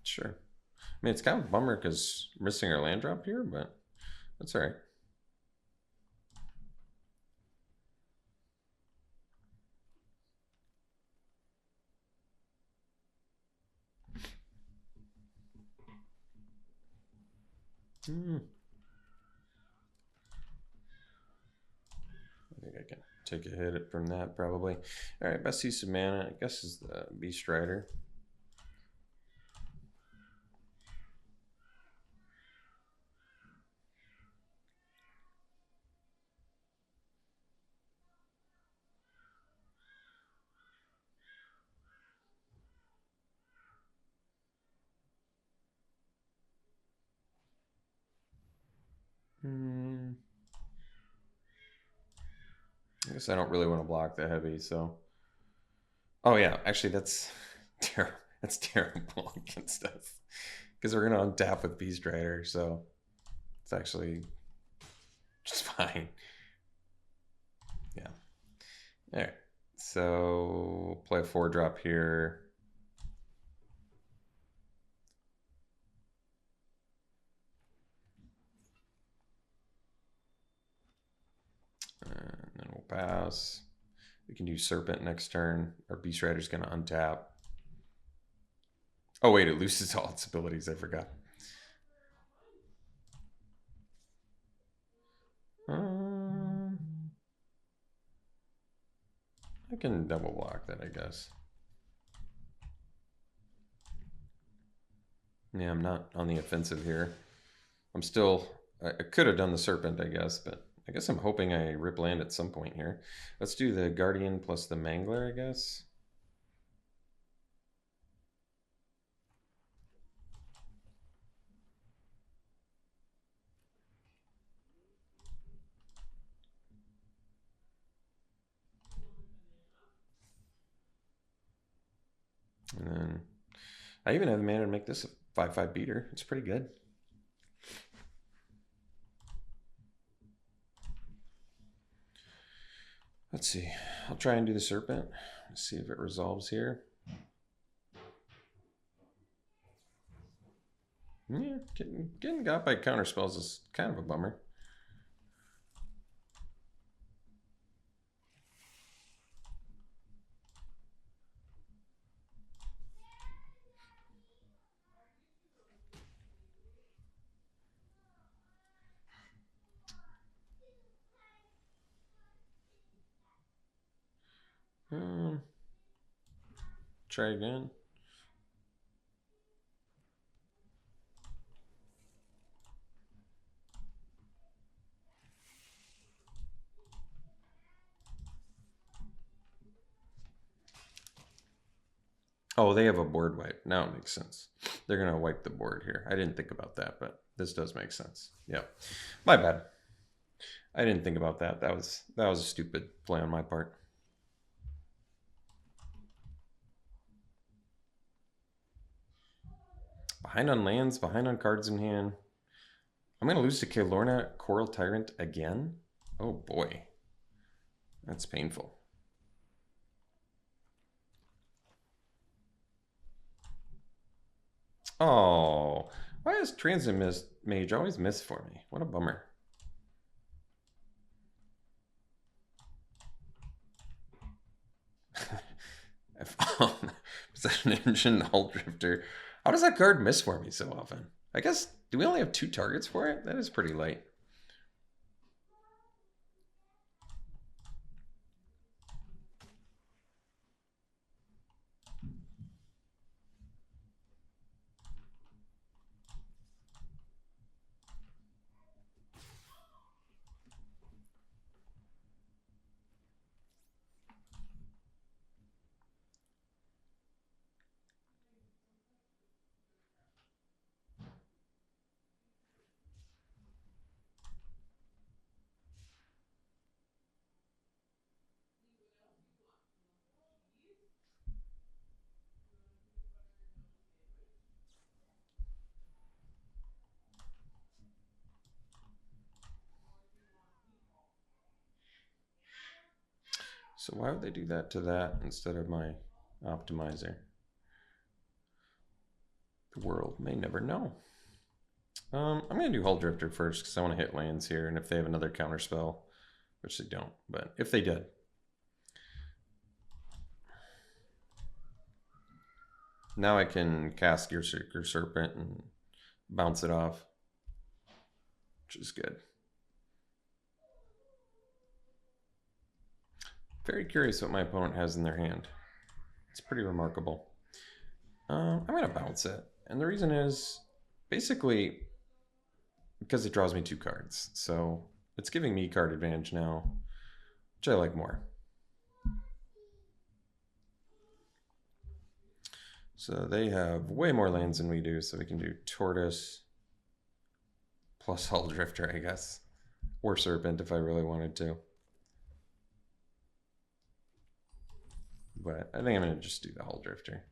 Sure. I mean, it's kind of a bummer because we're missing our land drop here, but that's all right. I think I can take a hit from that probably. All right, best use of mana, I guess, is the Beast Rider. I guess I don't really want to block the heavy, so. Oh yeah, actually that's terrible. That's terrible against us because we're gonna untap with Beast Rider, so it's actually just fine. Yeah. All right. So play a 4-drop here. And then we'll pass. We can do Serpent next turn. Our Beast Rider's going to untap. Oh, wait, it loses all its abilities. I forgot. I can double block that, I guess. Yeah, I'm not on the offensive here. I'm still... I could have done the Serpent, I guess, but I guess I'm hoping I rip land at some point here. Let's do the Guardian plus the Mangler, I guess. And then I even have the mana to make this a 5/5 beater. It's pretty good. Let's see. I'll try and do the Serpent. Let's see if it resolves here. Yeah, getting got by counter spells is kind of a bummer. try again. Oh, they have a board wipe. Now it makes sense. They're going to wipe the board here. I didn't think about that, but this does make sense. Yep. My bad. I didn't think about that. That was a stupid play on my part. Behind on lands, behind on cards in hand. I'm going to lose to Kalorna Coral Tyrant again? Oh boy. That's painful. Oh, why does Transit Mage always miss for me? What a bummer. Possession Engine, Hull Drifter. How does that card miss for me so often? I guess, do we only have 2 targets for it? That is pretty light. So why would they do that to that instead of my optimizer? The world may never know. I'm going to do Hull Drifter first because I want to hit lands here, and if they have another counter spell, which they don't, but if they did. Now I can cast Gearseeker Serpent and bounce it off, which is good. Very curious what my opponent has in their hand. It's pretty remarkable. I'm going to bounce it. And the reason is basically because it draws me 2 cards. So it's giving me card advantage now, which I like more. So they have way more lands than we do. So we can do Tortoise plus Hull Drifter, I guess. Or Serpent if I really wanted to. But I think I'm going to just do the Hull Drifter.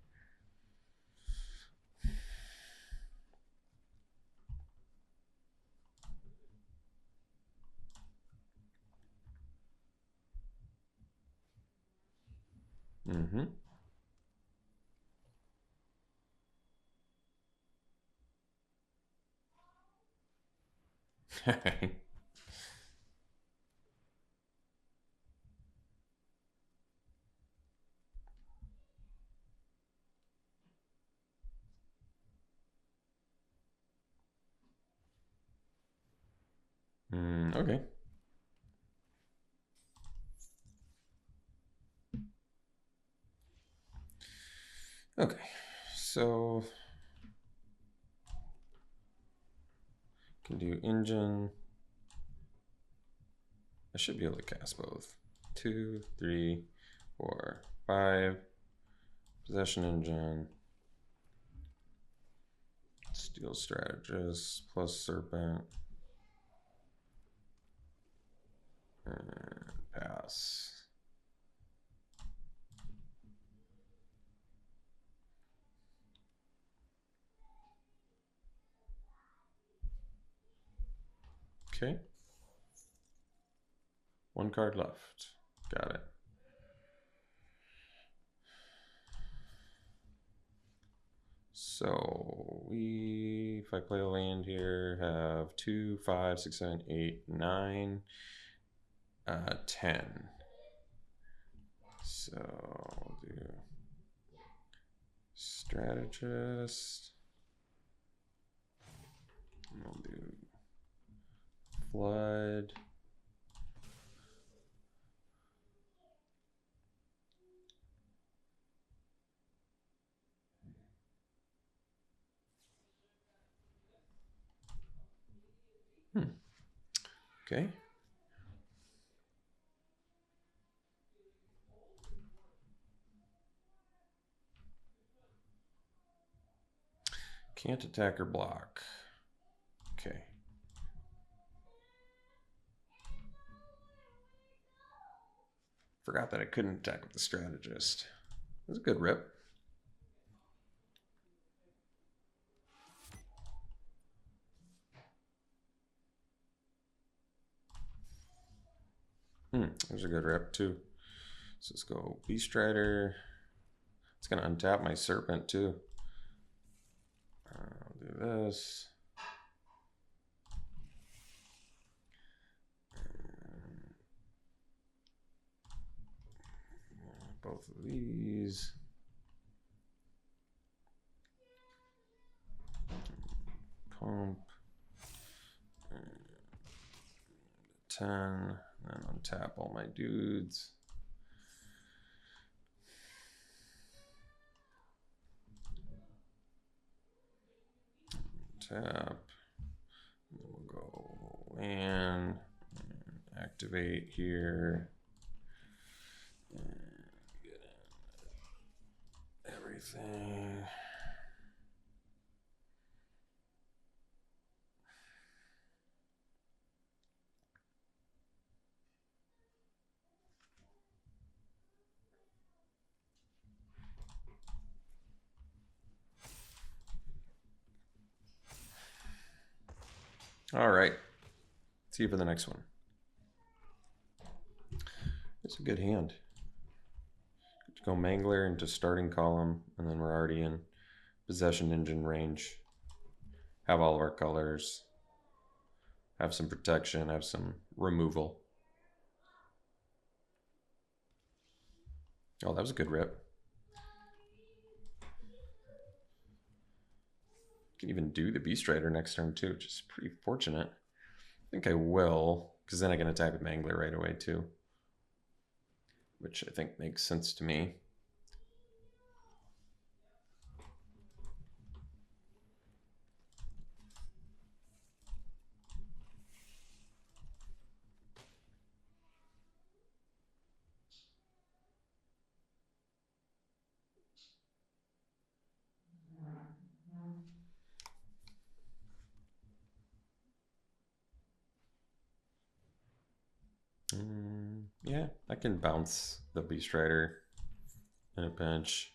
Mm-hmm. Okay. Okay, so can do engine. I should be able to cast both. 2, 3, 4, 5. Possession Engine. Steel Strategist plus Serpent. And pass. Okay. 1 card left. Got it. So we, if I play a land here, have 2, 5, 6, 7, 8, 9, 10. So we'll do Strategist. We'll do Flood. Okay. Can't attack or block. Okay. Forgot that I couldn't attack with the strategist. It was a good rip. There's a good rip too. So let's go Beast Rider. It's gonna untap my Serpent too. I'll do this. Both of these. Pump. 10. And untap all my dudes. Tap. We'll go and activate here. And get in everything. All right. See you for the next one. It's a good hand. Go Mangler into starting column, and then we're already in possession engine range. Have all of our colors. Have some protection, have some removal. Oh, that was a good rip. Can even do the Beast Rider next turn too, which is pretty fortunate. I think I will, because then I can attack with Mangler right away too, which I think makes sense to me. Yeah, I can bounce the Beast Rider in a pinch,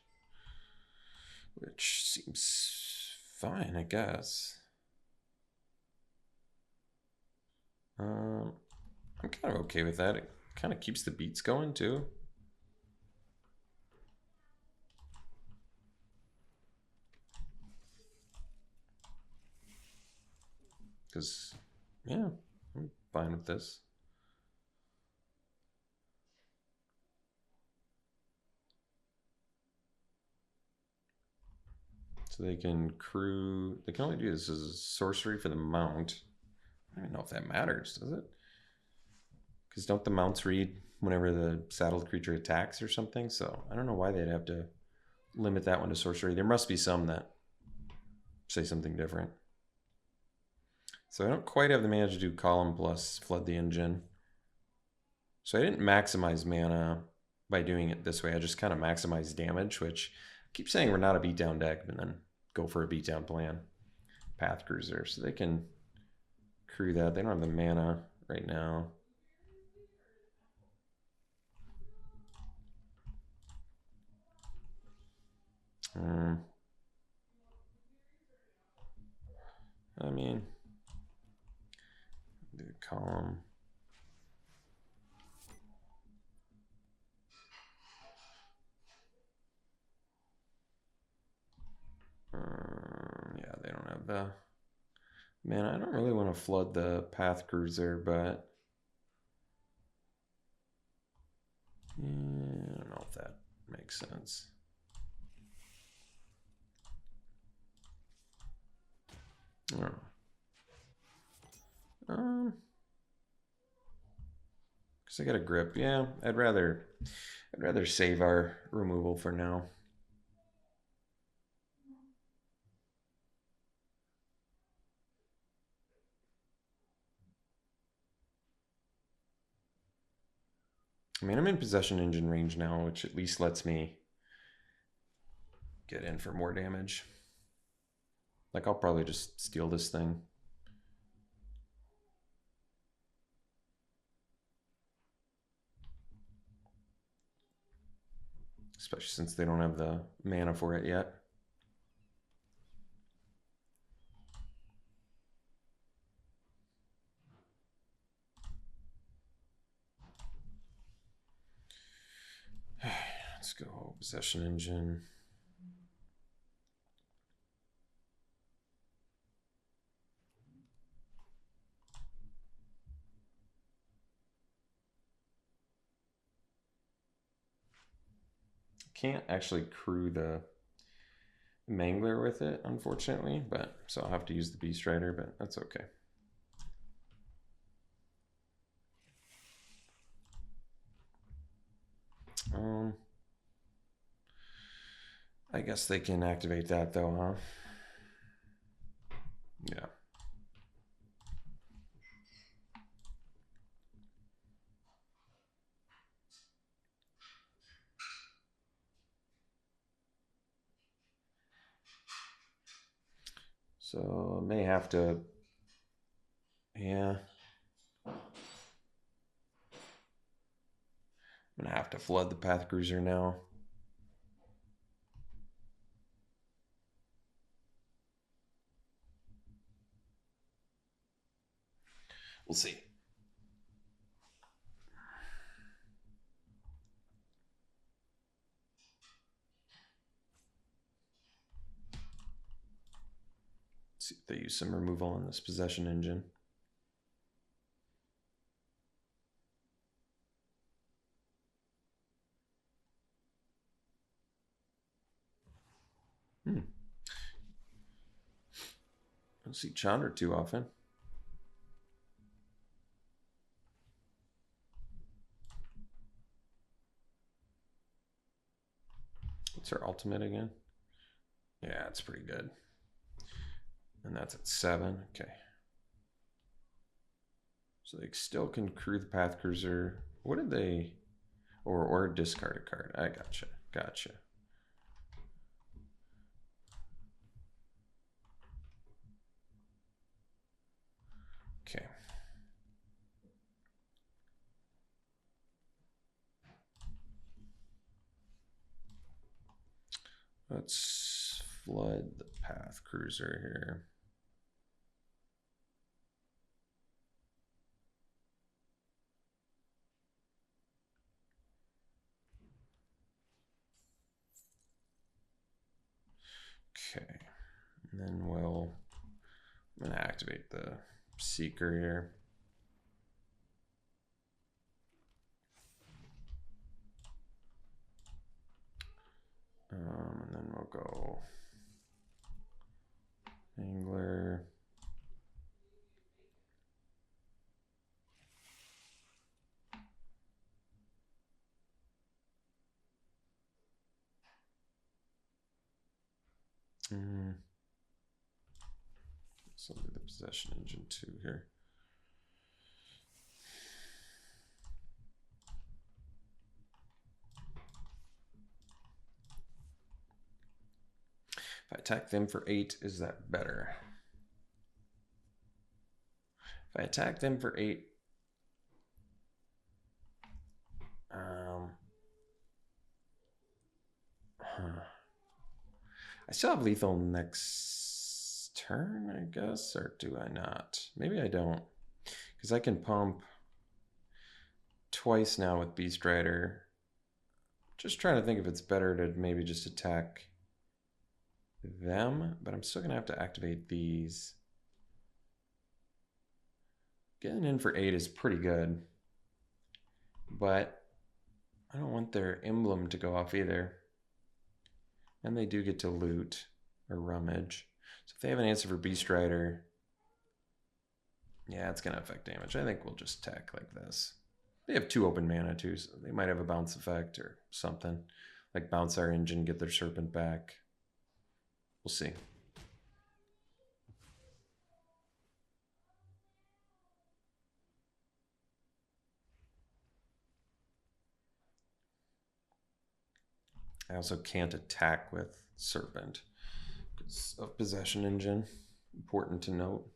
which seems fine, I guess. I'm kind of okay with that. It kind of keeps the beats going too. Because, yeah, I'm fine with this. So they can crew, they can only do this as a sorcery for the mount. I don't even know if that matters, does it? Because don't the mounts read whenever the saddled creature attacks or something? So I don't know why they'd have to limit that one to sorcery. There must be some that say something different. So I don't quite have the mana to do column plus flood the engine. So I didn't maximize mana by doing it this way. I just kind of maximized damage, which I keep saying we're not a beatdown deck, but then go for a beatdown plan. Path Cruiser. So they can crew that. They don't have the mana right now. I mean, do column. Yeah, they don't have the mana. I don't really want to flood the Path Cruiser, but yeah, I don't know if that makes sense. I don't know. Because I got a grip. Yeah, I'd rather save our removal for now. I mean, I'm in Possession Engine range now, which at least lets me get in for more damage. Like, I'll probably just steal this thing. Especially since they don't have the mana for it yet. Let's go Possession Engine. Can't actually crew the Mangler with it, unfortunately, but so I'll have to use the Beast Rider, but that's okay. I guess they can activate that though, huh? Yeah. So I may have to, yeah. I'm gonna have to flood the Path Cruiser now. We'll see. Let's see if they use some removal on this Possession Engine. I don't see Chandra too often. What's her ultimate again? Yeah, it's pretty good. And that's at 7. Okay. So they still can crew the Path Cruiser. What did they... Or discard a card. I gotcha. Gotcha. Okay. Let's flood the Path Cruiser here. Okay. And then I'm going to activate the Seeker here. And then we'll go Angler. So I'll do the Possession Engine 2 here. If I attack them for 8, is that better? If I attack them for 8, I still have lethal next turn, I guess, or do I not? Maybe I don't, because I can pump twice now with Beast Rider. Just trying to think if it's better to maybe just attack them, but I'm still gonna have to activate these. Getting in for 8 is pretty good, but I don't want their emblem to go off either. And they do get to loot or rummage. So if they have an answer for Beast Rider, yeah, it's gonna affect damage. I think we'll just attack like this. They have 2 open mana too, so they might have a bounce effect or something. Like bounce our engine, get their Serpent back. We'll see. I also can't attack with Serpent because of Possession Engine. Important to note.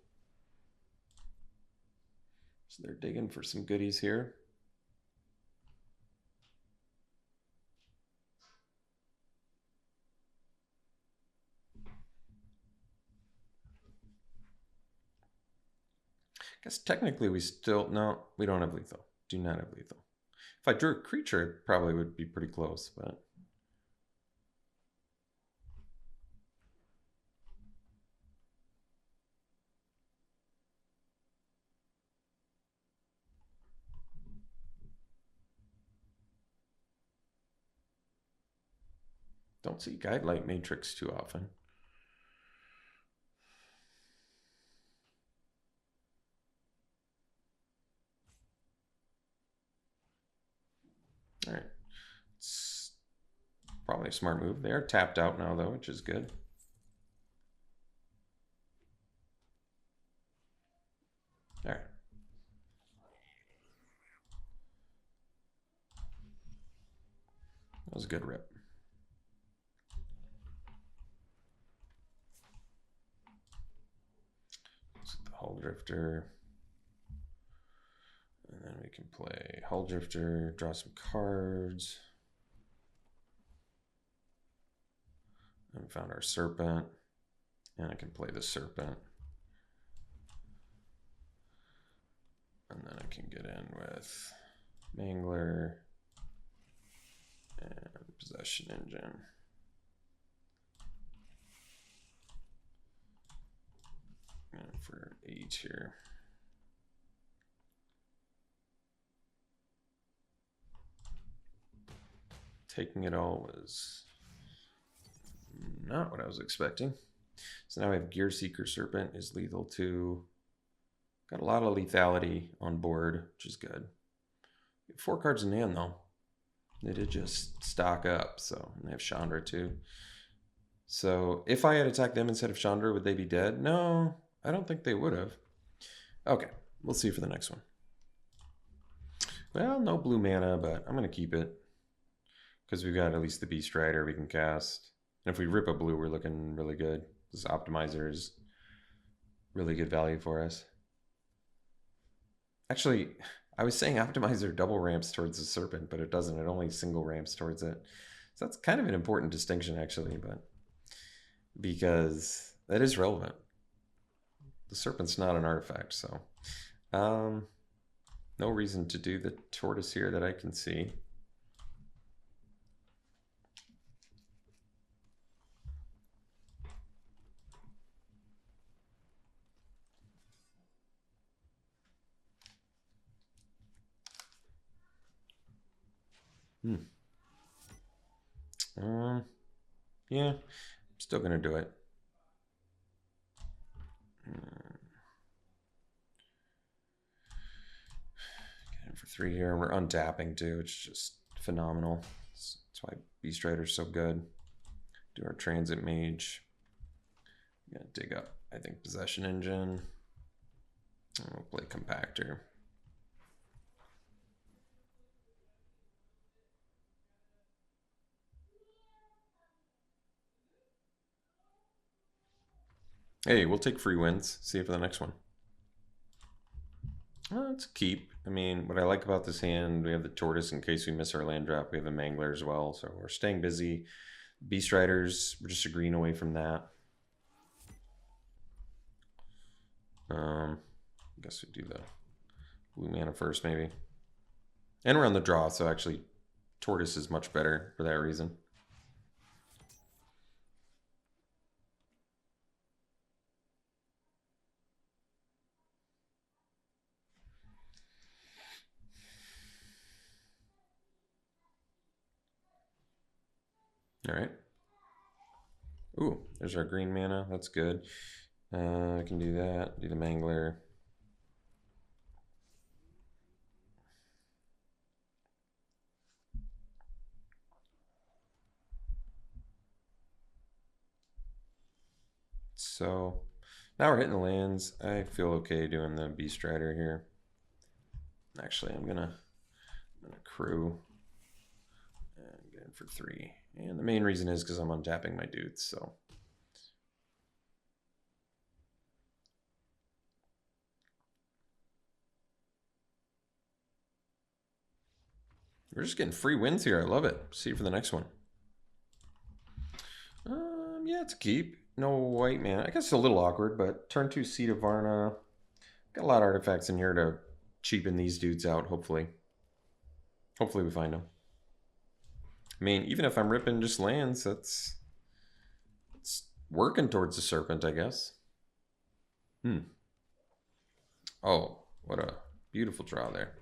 So they're digging for some goodies here. I guess technically we still, no, we don't have lethal. Do not have lethal. If I drew a creature, it probably would be pretty close, but. Don't see Guidelight Matrix too often. All right. It's probably a smart move. They are tapped out now, though, which is good. All right. That was a good rip. The Hull Drifter. And then we can play Hull Drifter, draw some cards. And we found our Serpent. And I can play the Serpent. And then I can get in with Mangler and Possession Engine. And for 8 here. Taking it all was not what I was expecting. So now we have Gear Seeker Serpent is lethal too. Got a lot of lethality on board, which is good. 4 cards in hand though. They did just stock up, so and they have Chandra too. So if I had attacked them instead of Chandra, would they be dead? No, I don't think they would have. Okay, we'll see for the next one. Well, no blue mana, but I'm going to keep it. Because we've got at least the Beast Rider we can cast. And if we rip a blue, we're looking really good. This Optimizer is really good value for us. Actually, I was saying Optimizer double ramps towards the Serpent, but it doesn't. It only single ramps towards it. So that's kind of an important distinction, actually, but because that is relevant. The Serpent's not an artifact, so no reason to do the Tortoise here that I can see. Yeah, I'm still gonna do it. Get in for 3 here. We're untapping too. It's just phenomenal. That's why Beast Rider's so good. Do our Transit Mage. Gonna dig up, I think, Possession Engine. And we'll play Compactor. Hey, we'll take free wins. See you for the next one. It's a keep. I mean, what I like about this hand, we have the Tortoise in case we miss our land drop. We have the Mangler as well, so we're staying busy. Beast Riders, we're just a green away from that. I guess we do the blue mana first, maybe. And we're on the draw, so actually Tortoise is much better for that reason. All right. Ooh, there's our green mana. That's good. I can do that. Do the Mangler. So now we're hitting the lands. I feel okay doing the Beast Rider here. Actually, I'm gonna crew and get in for 3. And the main reason is because I'm untapping my dudes, so. We're just getting free wins here. I love it. See you for the next one. Yeah, it's a keep. No white man. I guess it's a little awkward, but turn 2 Seed of Varna. Got a lot of artifacts in here to cheapen these dudes out, hopefully. Hopefully we find them. I mean, even if I'm ripping just lands, it's working towards the Serpent, I guess. Oh, what a beautiful draw there.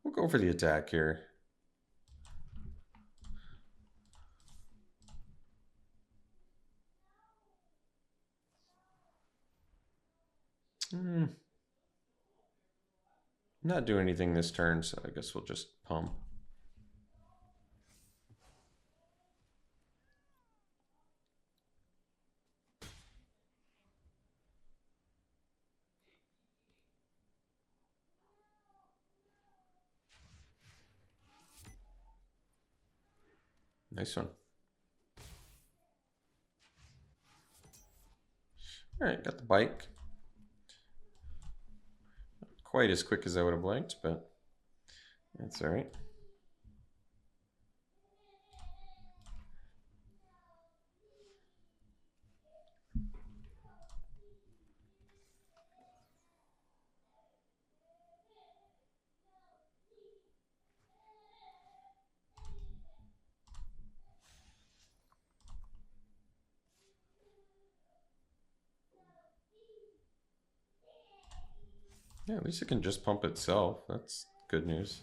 We'll go for the attack here. Not doing anything this turn, so I guess we'll just pump. Nice one. All right, got the bike. Not quite as quick as I would have liked, but that's all right. Yeah, at least it can just pump itself. That's good news.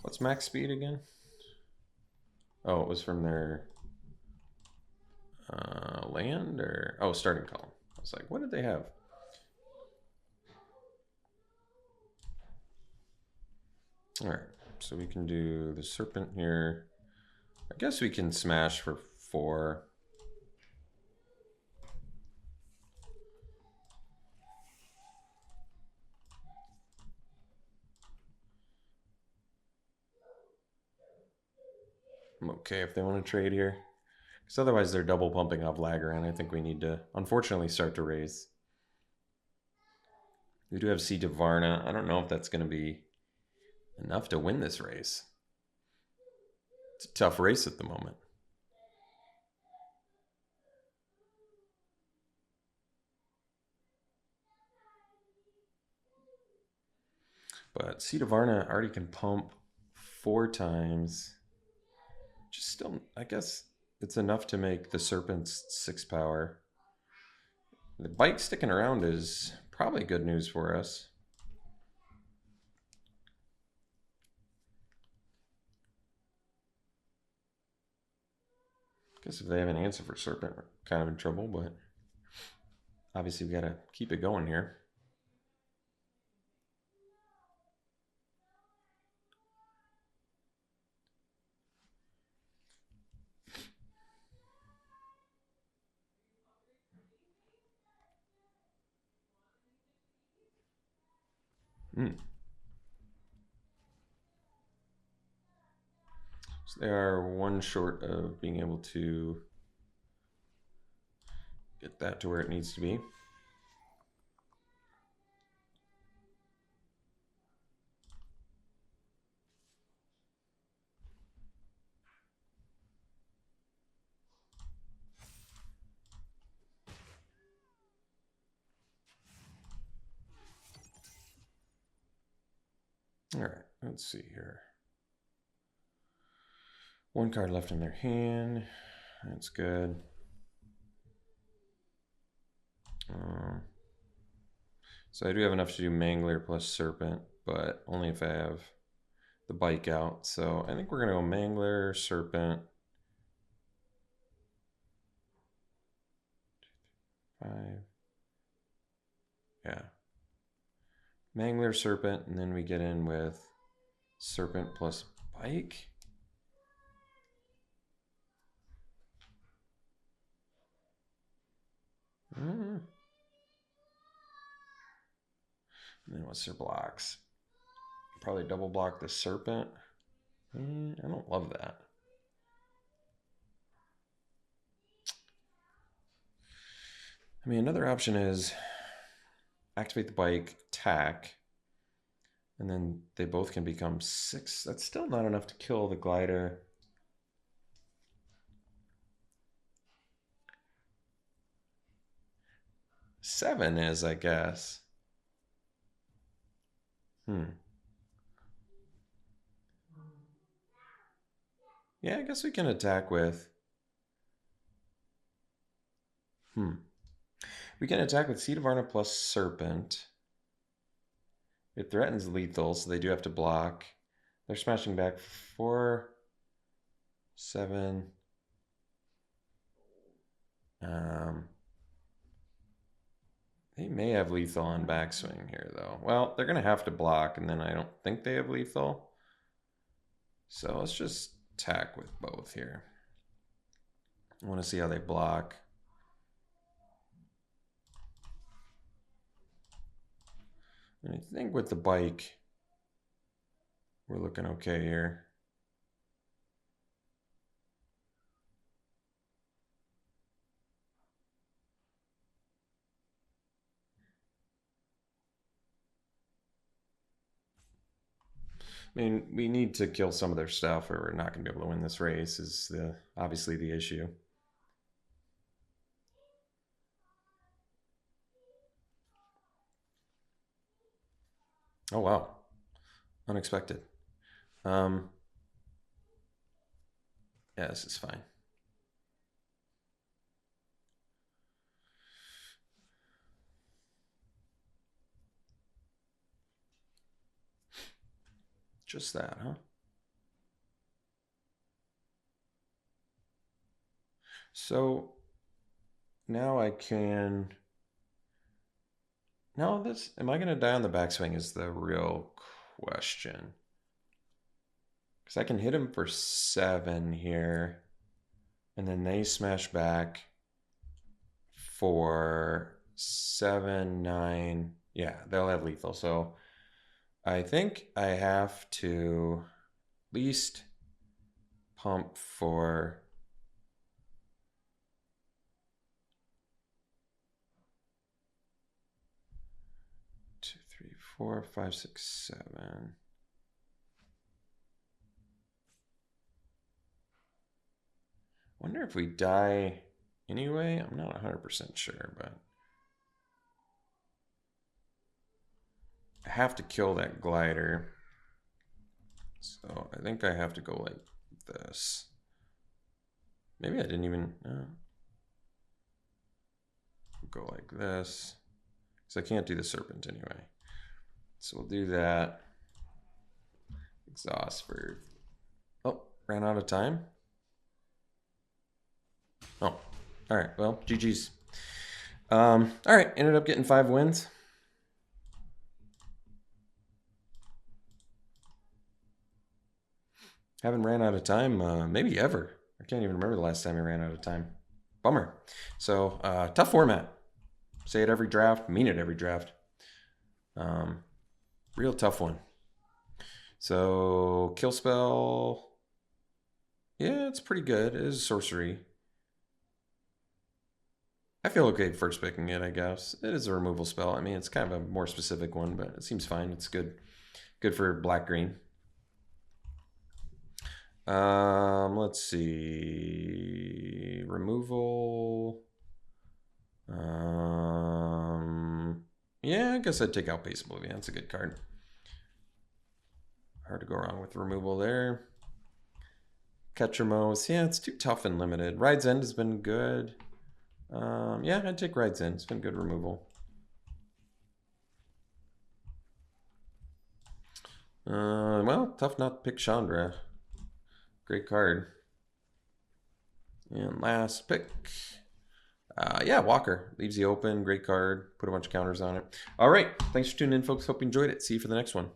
What's max speed again? Oh, it was from their land or... Oh, starting column. I was like, what did they have? All right, so we can do the Serpent here. I guess we can smash for 4. I'm okay if they want to trade here. Because otherwise they're double pumping off Lagger, and I think we need to, unfortunately, start to raise. We do have Seed of Varna. I don't know if that's going to be enough to win this race. It's a tough race at the moment. But Seed of Varna already can pump 4 times. Just still, I guess it's enough to make the Serpent's 6 power. The bike sticking around is probably good news for us. Guess if they have an answer for Serpent, we're kind of in trouble, but obviously we gotta keep it going here. So they are 1 short of being able to get that to where it needs to be. All right, let's see here. 1 card left in their hand. That's good. So I do have enough to do Mangler plus Serpent, but only if I have the bike out. So I think we're going to go Mangler, Serpent. 5. Yeah. Mangler, Serpent, and then we get in with Serpent plus Bike. And then what's their blocks? Probably double block the Serpent. I don't love that. I mean, another option is activate the bike, attack, and then they both can become 6. That's still not enough to kill the glider. Seven is, I guess. Yeah, I guess we can attack with... We can attack with Seed of Arna plus Serpent. It threatens lethal, so they do have to block. They're smashing back 4, 7. They may have lethal on backswing here, though. Well, they're going to have to block, and then I don't think they have lethal. So let's just attack with both here. I want to see how they block. And I think with the bike, we're looking okay here. I mean, we need to kill some of their stuff or we're not going to be able to win this race is obviously the issue. Oh, wow. Unexpected. Yeah, this is fine. Just that, huh? So now I can... Now this, am I going to die on the backswing is the real question. Because I can hit him for 7 here. And then they smash back for 7, 9. Yeah, they'll have lethal. So I think I have to at least pump for... 2, 3, 4, 5, 6, 7. Wonder if we die anyway. I'm not 100% sure, but I have to kill that glider. So I think I have to go like this. Maybe I didn't even go like this. So I can't do the Serpent anyway. So we'll do that. Exhaust for... Oh, ran out of time. Oh, all right. Well, GG's. All right. Ended up getting 5 wins. Haven't ran out of time, maybe ever. I can't even remember the last time I ran out of time. Bummer. So, tough format. Say it every draft, mean it every draft. Real tough one. So, kill spell. Yeah, it's pretty good. It is sorcery. I feel okay first picking it, I guess. It is a removal spell. I mean, it's kind of a more specific one, but it seems fine. It's good. Good for black-green. Let's see. Removal. Yeah, I guess I'd take out Base Oblivion. That's a good card. Hard to go wrong with removal there. Ketramos. Yeah, it's too tough and limited. Ride's End has been good. Yeah, I'd take Ride's End. It's been good removal. Well, tough not to pick Chandra. Great card. And last pick. Yeah, Walker. Leaves you open. Great card. Put a bunch of counters on it. All right. Thanks for tuning in, folks. Hope you enjoyed it. See you for the next one.